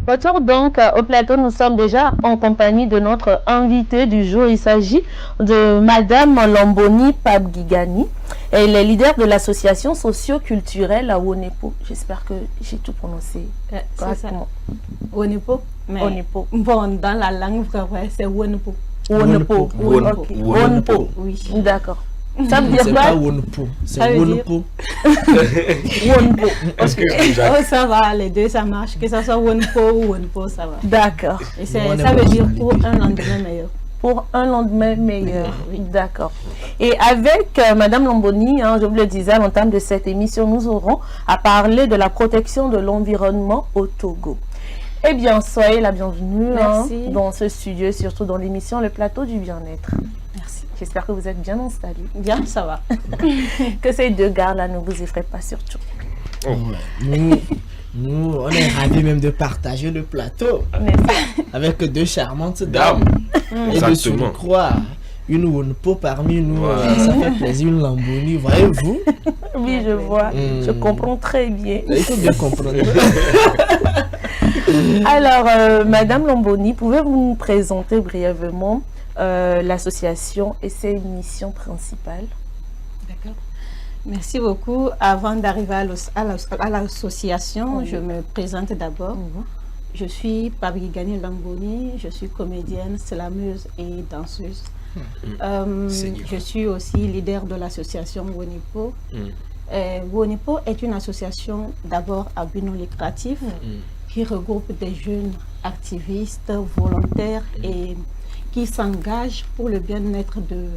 S1: Retour donc au plateau, nous sommes déjà en compagnie de notre invité du jour. Il s'agit de Madame Lamboni Pabgigani. Elle est leader de l'association socio-culturelle à Wonepo. J'espère que j'ai tout prononcé correctement.
S12: Wonepo.
S1: Wonepo.
S12: Bon, dans la langue française, c'est Wonepo.
S1: Wonepo. Wonepo.
S12: Oui.
S1: D'accord. Ça veut dire quoi?
S2: C'est pas Wonepo, c'est Wonepo.
S1: Wonepo.
S12: Oh, ça va, les deux, ça marche. Que ça soit Wonepo ou Wonepo, ça va.
S1: D'accord.
S12: Et ça veut dire pour un lendemain meilleur.
S1: Pour un lendemain meilleur, oui. D'accord. Et avec Madame Lamboni, je vous le disais à l'entame de cette émission, nous aurons à parler de la protection de l'environnement au Togo. Eh bien, soyez la bienvenue dans ce studio, surtout dans l'émission Le Plateau du Bien-être.
S12: Merci.
S1: J'espère que vous êtes bien installés.
S12: Bien, ça va.
S1: Que ces deux gars-là ne vous effraient pas surtout.
S2: Oh. Nous, on est ravis même de partager le plateau avec deux charmantes dames. Et de surcroît, une Wonepo parmi nous, ça fait plaisir, une Lamboni, voyez-vous?
S1: Oui, je vois, je comprends très bien.
S2: Il faut bien comprendre.
S1: Alors, Madame Lamboni, pouvez-vous nous présenter brièvement l'association et ses missions principales?
S12: D'accord. Merci beaucoup. Avant d'arriver à l'association, je me présente d'abord. Je suis Pabgigani Lamboni, je suis comédienne, slameuse et danseuse. Je suis aussi leader de l'association WONIPO. WONIPO est une association d'abord à but non lucratif qui regroupe des jeunes activistes, volontaires et qui s'engagent pour le bien-être de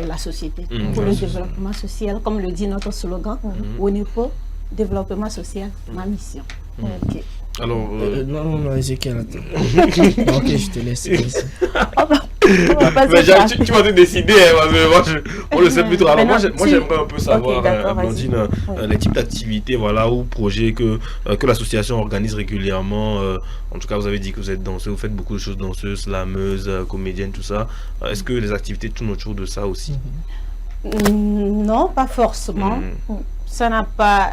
S12: la société, pour le développement social, comme le dit notre slogan, WONIPO, développement social, ma mission.
S2: Alors, non, Ezekiel, attends. Ok, je te laisse.
S3: Tu m'as décidé, on le sait plus trop. Alors, moi, j'aimerais un peu savoir, Blandine, les types d'activités ou projets que l'association organise régulièrement. En tout cas, vous avez dit que vous êtes danseuse, vous faites beaucoup de choses, danseuse, slameuse, comédienne, tout ça. Est-ce que les activités tournent autour de ça aussi?
S12: Non, pas forcément.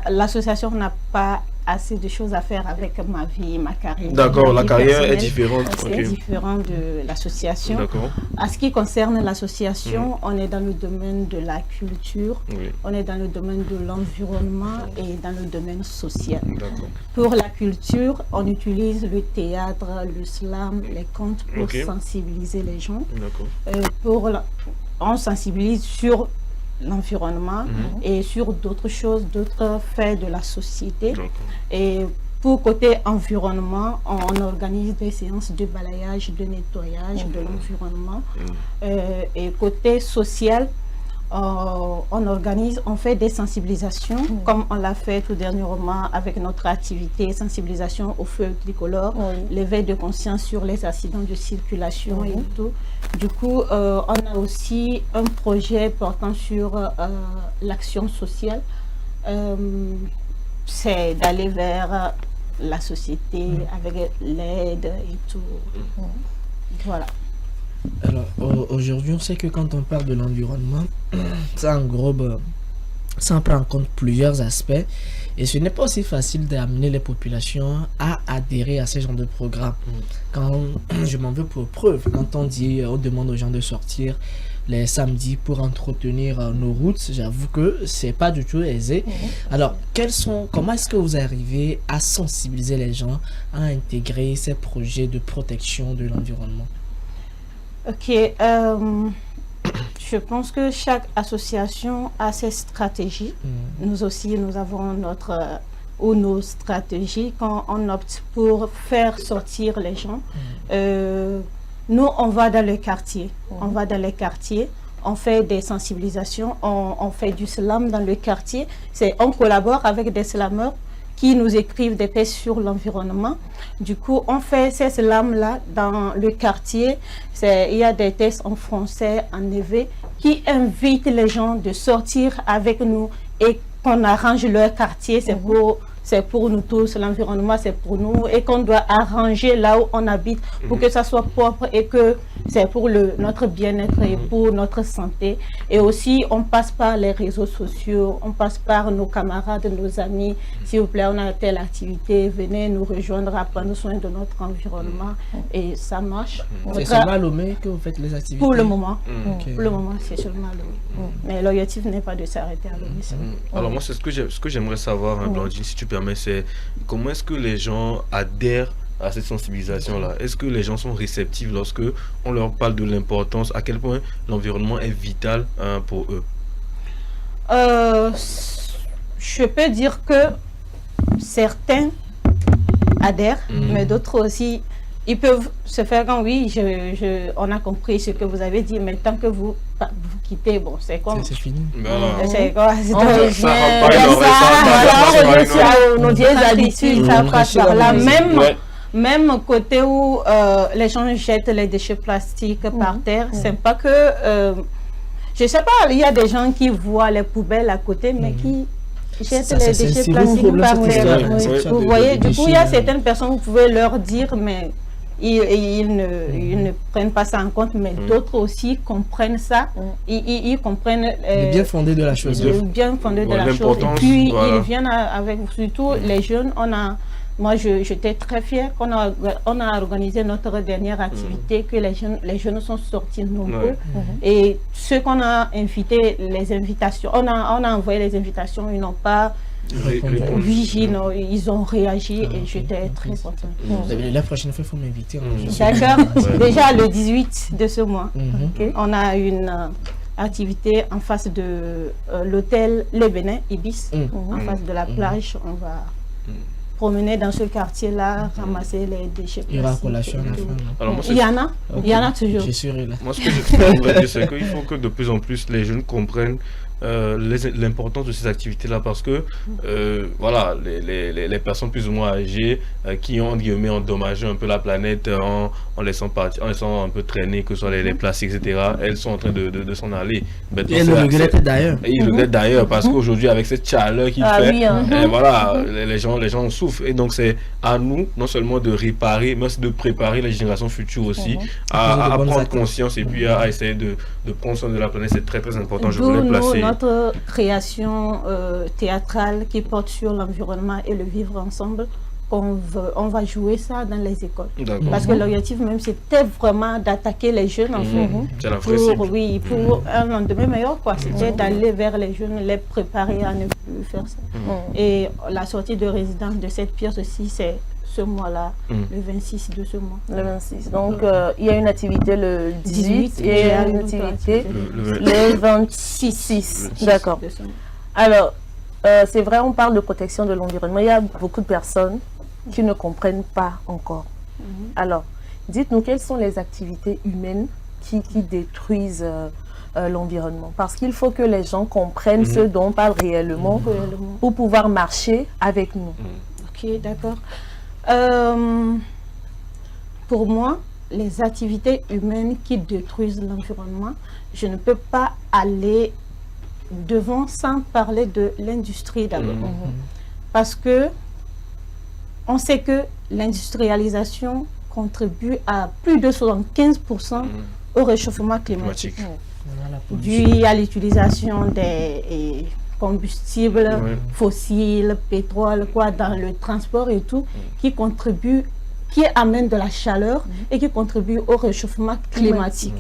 S12: L'association n'a pas assez de choses à faire avec ma vie, ma carrière.
S3: D'accord, la carrière est différente.
S12: C'est différent de l'association. À ce qui concerne l'association, on est dans le domaine de la culture, on est dans le domaine de l'environnement et dans le domaine social. Pour la culture, on utilise le théâtre, le slam, les contes pour sensibiliser les gens. On sensibilise sur l'environnement et sur d'autres choses, d'autres faits de la société. Et pour côté environnement, on organise des séances de balayage, de nettoyage de l'environnement. Et côté social, on fait des sensibilisations, comme on l'a fait tout dernièrement avec notre activité sensibilisation au feu tricolore, l'éveil de conscience sur les accidents de circulation et tout. Du coup, on a aussi un projet portant sur l'action sociale. C'est d'aller vers la société avec l'aide et tout. Voilà.
S2: Alors, aujourd'hui, on sait que quand on parle de l'environnement, ça englobe, ça en prend en compte plusieurs aspects. Et ce n'est pas aussi facile d'amener les populations à adhérer à ce genre de programme. Quand je m'en veux pour preuve, quand on dit, on demande aux gens de sortir les samedis pour entretenir nos routes, j'avoue que c'est pas du tout aisé. Alors, comment est-ce que vous arrivez à sensibiliser les gens à intégrer ces projets de protection de l'environnement?
S12: Ok, je pense que chaque association a ses stratégies. Nous aussi, nous avons nos stratégies quand on opte pour faire sortir les gens. Nous, on va dans les quartiers. On fait des sensibilisations, on fait du slam dans le quartier. On collabore avec des slameurs qui nous écrivent des textes sur l'environnement. Du coup, on fait ces slams-là dans le quartier. Il y a des textes en français, en éveil, qui invitent les gens de sortir avec nous et qu'on arrange leur quartier. C'est pour nous tous, l'environnement c'est pour nous, et qu'on doit arranger là où on habite pour que ça soit propre et que c'est pour notre bien-être et pour notre santé. Et aussi, on passe par les réseaux sociaux, on passe par nos camarades, nos amis. S'il vous plaît, on a telle activité, venez nous rejoindre à prendre soin de notre environnement. Et ça marche.
S2: C'est seulement à Lomé que vous faites les activités?
S12: Pour le moment. Pour le moment, c'est seulement à Lomé. Mais l'objectif n'est pas de s'arrêter à Lomé.
S3: Alors moi, c'est ce que j'aimerais savoir, Blandine, si tu permets, c'est comment est-ce que les gens adhèrent à cette sensibilisation-là? Est-ce que les gens sont réceptifs lorsque on leur parle de l'importance, à quel point l'environnement est vital pour eux?
S12: Je peux dire que certains adhèrent, mais d'autres aussi, ils peuvent se faire quand oui, on a compris ce que vous avez dit, mais tant que vous quittez, bon, c'est comme...
S2: C'est fini.
S12: C'est quoi? Nos vieilles habitudes, ça passe par là. Même côté où les gens jettent les déchets plastiques par terre, c'est pas que... je sais pas, il y a des gens qui voient les poubelles à côté, mais qui jettent les déchets plastiques par terre. Vous voyez, du coup, il y a certaines personnes, vous pouvez leur dire, mais ils ne prennent pas ça en compte, mais d'autres aussi comprennent ça. Ils comprennent
S2: le bien fondé de la chose.
S12: Le bien fondé de la chose. Et puis, ils viennent avec, surtout les jeunes, on a moi, j'étais très fière qu'on on a organisé notre dernière activité, que les jeunes sont sortis nombreux. Et ceux qu'on a invités, les invitations, on a envoyé les invitations, ils n'ont pas non, ils ont réagi et j'étais très contente.
S2: La prochaine fois, il faut m'inviter.
S12: D'accord. Déjà le 18 de ce mois, on a une activité en face de l'hôtel Les Bénin Ibis, en face de la plage. On va promener dans ce quartier-là, ramasser les déchets.
S2: Il y aura collation à la fin.
S12: Il y en a toujours.
S2: Je suis là.
S3: Moi, ce que je dire, c'est qu'il faut que de plus en plus les jeunes comprennent l'importance de ces activités-là, parce que voilà, les personnes plus ou moins âgées qui ont endommagé un peu la planète en laissant partir, en laissant un peu traîner, que ce soit les plastiques, etc., elles sont en train de s'en aller.
S2: Et elles le regrettent d'ailleurs.
S3: Et ils le regrettent d'ailleurs, parce qu'aujourd'hui, avec cette chaleur qu'il fait, voilà, les gens souffrent. Et donc c'est à nous non seulement de réparer, mais aussi de préparer les générations futures aussi à prendre conscience et puis à essayer de prendre soin de la planète. C'est très très important. Je voulais placer
S12: notre création théâtrale qui porte sur l'environnement et le vivre ensemble. On va jouer ça dans les écoles. Parce que l'objectif même, c'était vraiment d'attaquer les jeunes en fait. Pour un lendemain meilleur, quoi. C'était d'aller vers les jeunes, les préparer à ne plus faire ça. Et la sortie de résidence de cette pièce aussi, c'est ce mois-là, le 26 de ce mois.
S1: Le 26. Donc, il y a une activité le 18 et une activité le 26. D'accord. Alors, c'est vrai, on parle de protection de l'environnement. Il y a beaucoup de personnes qui ne comprennent pas encore. Alors, dites-nous quelles sont les activités humaines qui détruisent l'environnement. Parce qu'il faut que les gens comprennent ce dont on parle réellement pour pouvoir marcher avec nous.
S12: Ok, d'accord. Pour moi, les activités humaines qui détruisent l'environnement, je ne peux pas aller devant sans parler de l'industrie d'abord. Parce que on sait que l'industrialisation contribue à plus de 75% au réchauffement climatique. Dû à l'utilisation des combustibles fossiles, pétrole, dans le transport et tout, qui amène de la chaleur et qui contribue au réchauffement climatique.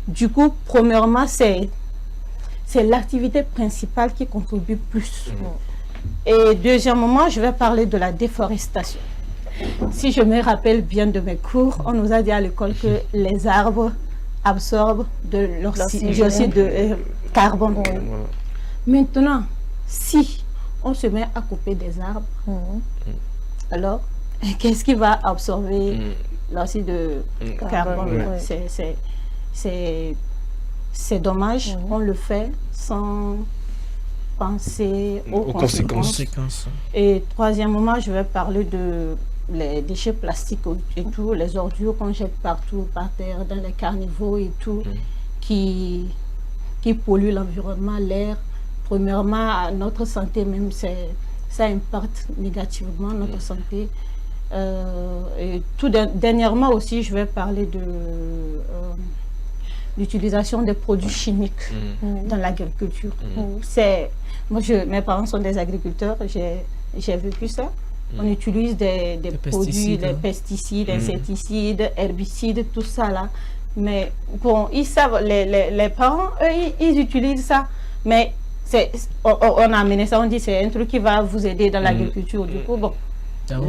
S12: Du coup, premièrement, c'est l'activité principale qui contribue plus. Et deuxièmement, je vais parler de la déforestation. Si je me rappelle bien de mes cours, on nous a dit à l'école que les arbres absorbent de l'oxyde de carbone. Maintenant, si on se met à couper des arbres, alors qu'est-ce qui va absorber l'oxyde de carbone? C'est dommage, on le fait sans penser aux conséquences. Et troisièmement, je vais parler de les déchets plastiques et tout, les ordures qu'on jette partout par terre, dans les carnivores et tout, qui polluent l'environnement, l'air. Premièrement, à notre santé même, ça impacte négativement notre santé. Et tout dernièrement aussi, je vais parler de l'utilisation des produits chimiques dans l'agriculture. Moi, mes parents sont des agriculteurs, j'ai vécu ça. On utilise des produits, des pesticides, insecticides, herbicides, tout ça là. Mais bon, ils savent, les parents, eux, ils utilisent ça. Mais on a amené ça, on dit c'est un truc qui va vous aider dans l'agriculture. Du coup, bon,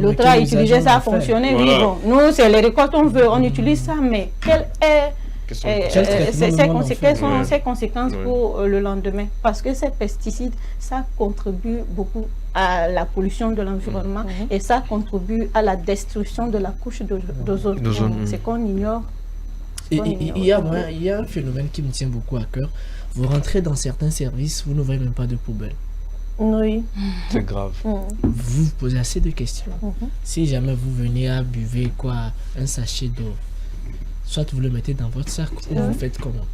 S12: l'autre a utilisé ça, a fonctionné. Oui, bon, nous, c'est les récoltes, on utilise ça, mais quelle est quelles sont ses conséquences pour le lendemain? Parce que ces pesticides, ça contribue beaucoup à la pollution de l'environnement et ça contribue à la destruction de la couche d'ozone. C'est qu'on ignore.
S2: Il y a un phénomène qui me tient beaucoup à cœur. Vous rentrez dans certains services, vous ne voyez même pas de poubelle.
S1: Oui.
S3: C'est grave.
S2: Vous vous posez assez de questions. Si jamais vous venez à buver un sachet d'eau, soit vous le mettez dans votre sac ou vous faites comment?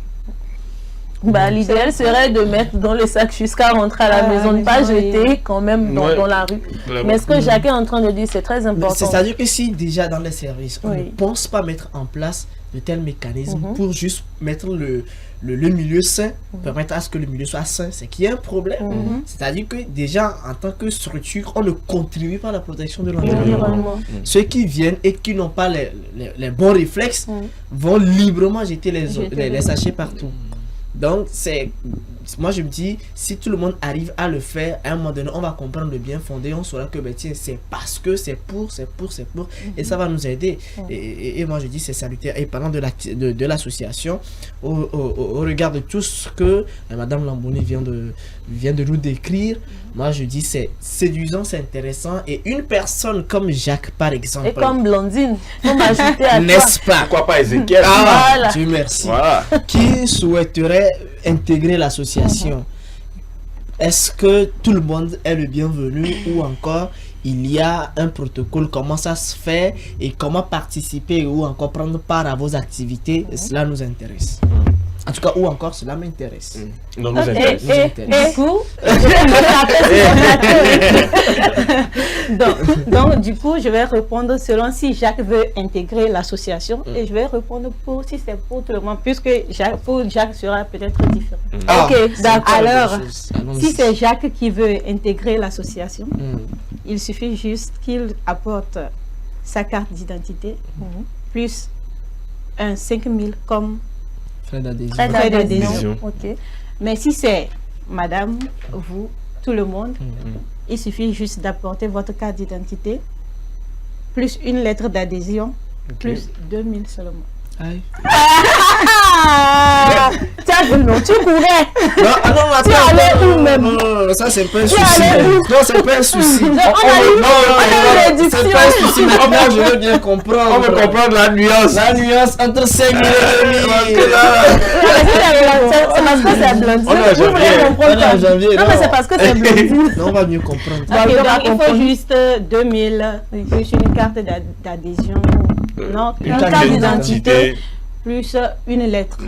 S1: L'idéal serait de mettre dans le sac jusqu'à rentrer à la maison, ne pas jeter quand même dans la rue. Mais ce que Jacques est en train de dire, c'est très important.
S2: C'est-à-dire que si déjà dans les services, on ne pense pas mettre en place de tels mécanismes pour juste mettre le milieu sain, permettre à ce que le milieu soit sain, c'est qu'il y a un problème. C'est-à-dire que déjà, en tant que structure, on ne contribue pas à la protection de l'environnement. Ceux qui viennent et qui n'ont pas les bons réflexes vont librement jeter les sachets partout. Donc, moi je me dis, si tout le monde arrive à le faire, à un moment donné, on va comprendre le bien fondé, on saura que tiens, c'est parce que c'est pour, et ça va nous aider. Et moi je dis, c'est salutaire. Et parlant de l'association, au regard de tout ce que Madame Lambouni vient de nous décrire, moi je dis, c'est séduisant, c'est intéressant. Et une personne comme Jacques, par exemple.
S1: Et comme Blondine, faut m'ajouter à
S2: n'est-ce pas?
S3: Pourquoi pas Ezekiel?
S1: Voilà.
S2: Dieu merci.
S3: Voilà.
S2: Qui souhaiterait intégrer l'association? Est-ce que tout le monde est le bienvenu ou encore il y a un protocole? Comment ça se fait et comment participer ou encore prendre part à vos activités? Cela nous intéresse. En tout cas, ou encore cela m'intéresse.
S3: Non, nous intéresse.
S12: Du coup, donc, du coup, je vais répondre selon si Jacques veut intégrer l'association et je vais répondre pour si c'est pour tout le monde, puisque pour Jacques sera peut-être différent.
S1: Ok, d'accord.
S12: Alors, si c'est Jacques qui veut intégrer l'association, il suffit juste qu'il apporte sa carte d'identité plus un 5 000 comme
S2: frais
S12: d'adhésion.
S1: Ok.
S12: Mais si c'est madame, vous, tout le monde, il suffit juste d'apporter votre carte d'identité plus une lettre d'adhésion plus 2 000 seulement.
S2: Aïe.
S1: Tu courais.
S2: Non,
S1: tu allais où même?
S2: Non, ça c'est pas un souci. Non, c'est pas un souci.
S1: Non,
S2: c'est pas un souci. Maintenant, je veux bien comprendre.
S3: On veut comprendre la nuance.
S2: La nuance entre 5 000 et 2 000.
S1: C'est parce que c'est Blondine.
S3: On est en janvier.
S1: Non, mais c'est parce que c'est Blondine.
S2: Non, on va mieux comprendre.
S12: Donc, il faut juste 2 000 plus une carte d'adhésion. Non, une carte d'identité plus une lettre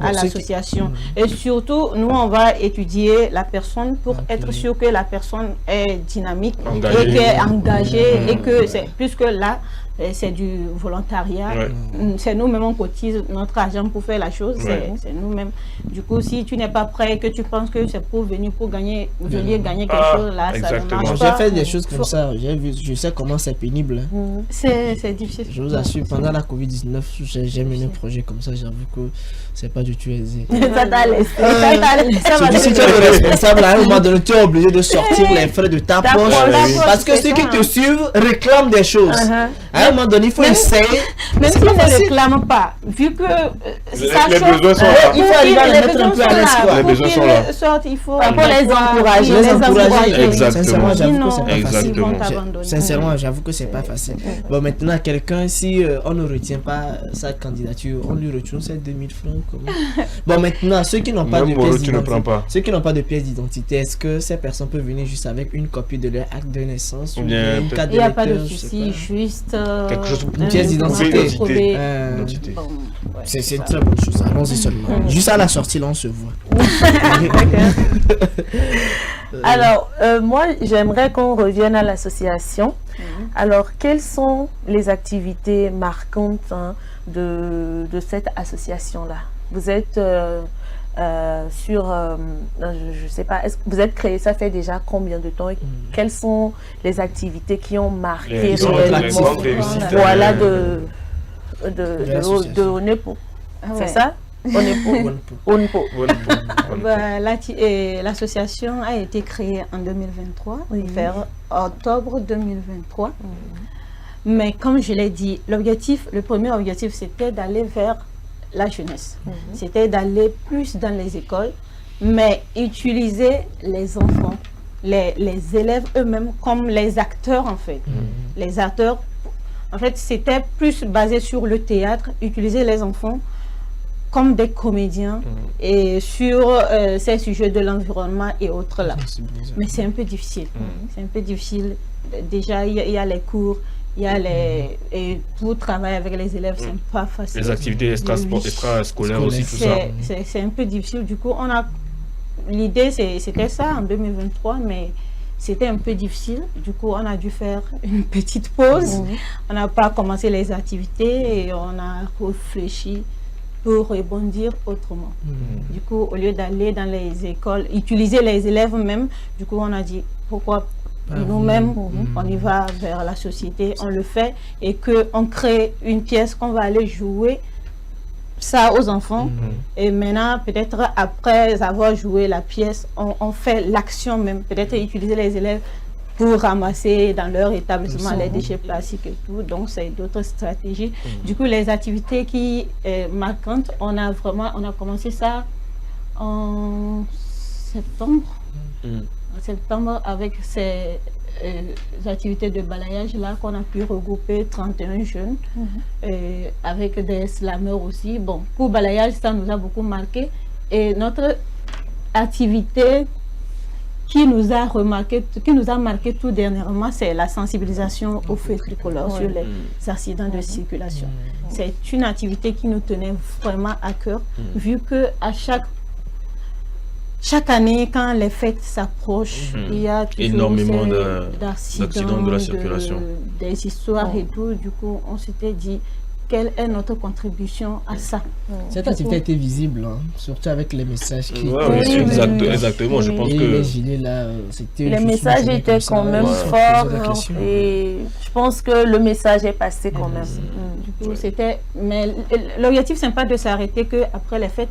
S12: à l'association. Et surtout, nous, on va étudier la personne pour être sûr que la personne est dynamique et qu'elle est engagée et que c'est puisque là, c'est du volontariat. C'est nous-mêmes, on cotise notre argent pour faire la chose. C'est nous-mêmes. Du coup, si tu n'es pas prêt, que tu penses que c'est pour venir gagner quelque chose, là, ça ne marche pas.
S2: J'ai fait des choses comme ça. Je sais comment c'est pénible.
S12: C'est difficile.
S2: Je vous assure, pendant la Covid-19, j'ai mené un projet comme ça. J'avoue que c'est pas du tout aisé.
S1: Ça t'a laissé.
S2: Surtout si tu es le responsable, à un moment donné, tu es obligé de sortir les frais de ta poche. Parce que ceux qui te suivent réclament des choses. À un moment donné, il faut essayer.
S12: Même s'ils ne réclament pas, vu que
S3: les besoins sont là.
S2: Il faut arriver à les mettre un peu à l'espoir.
S3: Les besoins sont là.
S12: Il faut
S1: les encourager.
S3: Exactement.
S2: Sincèrement, j'avoue que c'est pas facile. Bon, maintenant, quelqu'un, si on ne retient pas sa candidature, on lui retourne ces 2 000 francs. Bon, maintenant, ceux qui n'ont pas de pièce d'identité, ceux qui n'ont pas de pièce d'identité, est-ce que ces personnes peuvent venir juste avec une copie de leur acte de naissance ou bien une carte
S12: il n'y a pas de souci, juste
S2: une pièce d'identité. C'est une très bonne chose. Allons-y seulement. Juste à la sortie, là, on se voit.
S1: Alors, moi, j'aimerais qu'on revienne à l'association. Alors, quelles sont les activités marquantes de cette association-là? Vous êtes je sais pas, vous êtes créé, ça fait déjà combien de temps et quelles sont les activités qui ont marqué réellement voilà de ONEPO, c'est ça? ONEPO.
S12: L'association a été créée en 2023, vers octobre 2023. Mais comme je l'ai dit, le premier objectif, c'était d'aller vers la jeunesse. C'était d'aller plus dans les écoles, mais utiliser les enfants, les élèves eux-mêmes comme les acteurs en fait. Les acteurs, en fait, c'était plus basé sur le théâtre, utiliser les enfants comme des comédiens et sur ces sujets de l'environnement et autres là. Mais c'est un peu difficile. C'est un peu difficile. Déjà, il y a les cours. Il y a et pour travailler avec les élèves, c'est pas facile.
S3: Les activités extrascolaires aussi, tout ça.
S12: C'est un peu difficile. Du coup, l'idée, c'était ça en 2023, mais c'était un peu difficile. Du coup, on a dû faire une petite pause. On n'a pas commencé les activités et on a réfléchi pour rebondir autrement. Du coup, au lieu d'aller dans les écoles, utiliser les élèves même, du coup, on a dit pourquoi nous-mêmes, on y va vers la société, on le fait et qu'on crée une pièce qu'on va aller jouer ça aux enfants. Et maintenant, peut-être après avoir joué la pièce, on fait l'action même, peut-être utiliser les élèves pour ramasser dans leur établissement les déchets plastiques et tout. Donc, c'est d'autres stratégies. Du coup, les activités qui sont marquantes, on a commencé ça en septembre. En septembre, avec ces activités de balayage là qu'on a pu regrouper 31 jeunes avec des slameurs aussi. Bon, pour balayage, ça nous a beaucoup marqué. Et notre activité qui nous a marqué tout dernièrement, c'est la sensibilisation au feu tricolore sur les accidents de circulation. C'est une activité qui nous tenait vraiment à cœur, vu que à chaque année, quand les fêtes s'approchent, il y a toujours
S3: énormément
S12: d'accidents
S3: de la circulation,
S12: des histoires et tout. Du coup, on s'était dit, quelle est notre contribution à ça?
S2: Cette activité était visible, hein, surtout avec les messages qui...
S3: exactement, je pense que...
S2: Les gilets là, c'était...
S1: Les messages étaient quand même forts et je pense que le message est passé quand même.
S12: Du coup, c'était... Mais l'objectif, c'est pas de s'arrêter qu'après les fêtes,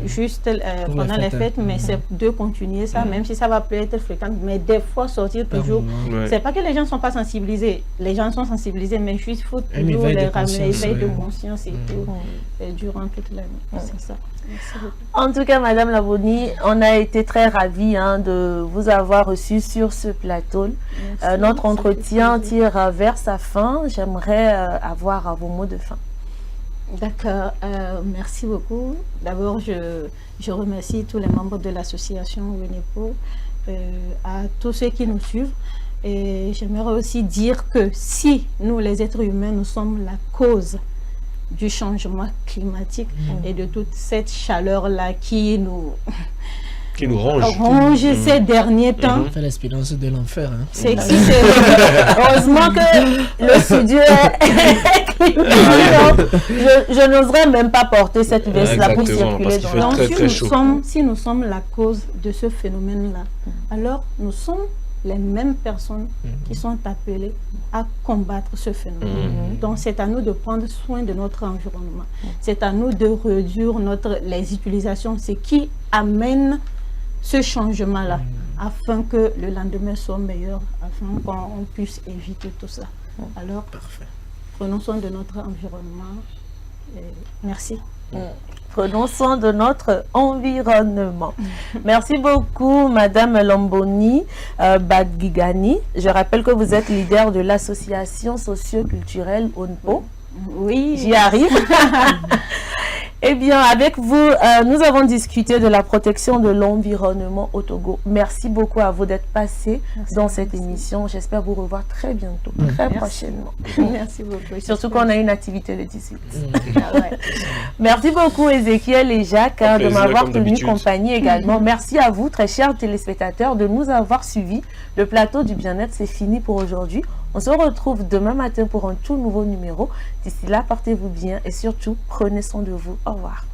S12: juste pendant les fêtes, mais c'est de continuer ça, même si ça va peut être fréquent, mais des fois sortir toujours. C'est pas que les gens ne sont pas sensibilisés, les gens sont sensibilisés, mais juste il faut toujours les ramener. De conscience et tout durant toute l'année. C'est ça.
S1: En tout cas, Madame Laboni, on a été très ravis de vous avoir reçu sur ce plateau. Notre entretien tire vers sa fin. J'aimerais avoir vos mots de fin.
S12: D'accord. Merci beaucoup. D'abord, je remercie tous les membres de l'association WENEPO, à tous ceux qui nous suivent. Et j'aimerais aussi dire que si nous, les êtres humains, nous sommes la cause du changement climatique et de toute cette chaleur-là qui nous ronge ces derniers temps.
S2: C'est l'espérance de l'enfer. Hein.
S12: Heureusement que le studio est climatique.
S1: Je n'oserais même pas porter cette veste-là pour circuler dans
S12: Donc, si nous sommes la cause de ce phénomène-là, alors nous sommes les mêmes personnes qui sont appelées à combattre ce phénomène. Donc, c'est à nous de prendre soin de notre environnement. C'est à nous de réduire les utilisations, ce qui amène ce changement-là, afin que le lendemain soit meilleur, afin qu'on puisse éviter tout ça. Alors, prenons soin de notre environnement. Merci.
S1: Prenons soin de notre environnement. Merci beaucoup, Madame Lamboni Bagigani. Je rappelle que vous êtes leader de l'association socio-culturelle ONPO.
S12: Oui,
S1: j'y arrive. Eh bien, avec vous, nous avons discuté de la protection de l'environnement au Togo. Merci beaucoup à vous d'être passé dans cette émission. J'espère vous revoir très bientôt, très prochainement.
S12: Merci beaucoup.
S1: Surtout qu'on a une activité le 18. Merci beaucoup, Ézéchiel et Jacques, de m'avoir tenu compagnie également. Merci à vous, très chers téléspectateurs, de nous avoir suivis. Le plateau du bien-être, c'est fini pour aujourd'hui. On se retrouve demain matin pour un tout nouveau numéro. D'ici là, portez-vous bien et surtout, prenez soin de vous. Au revoir.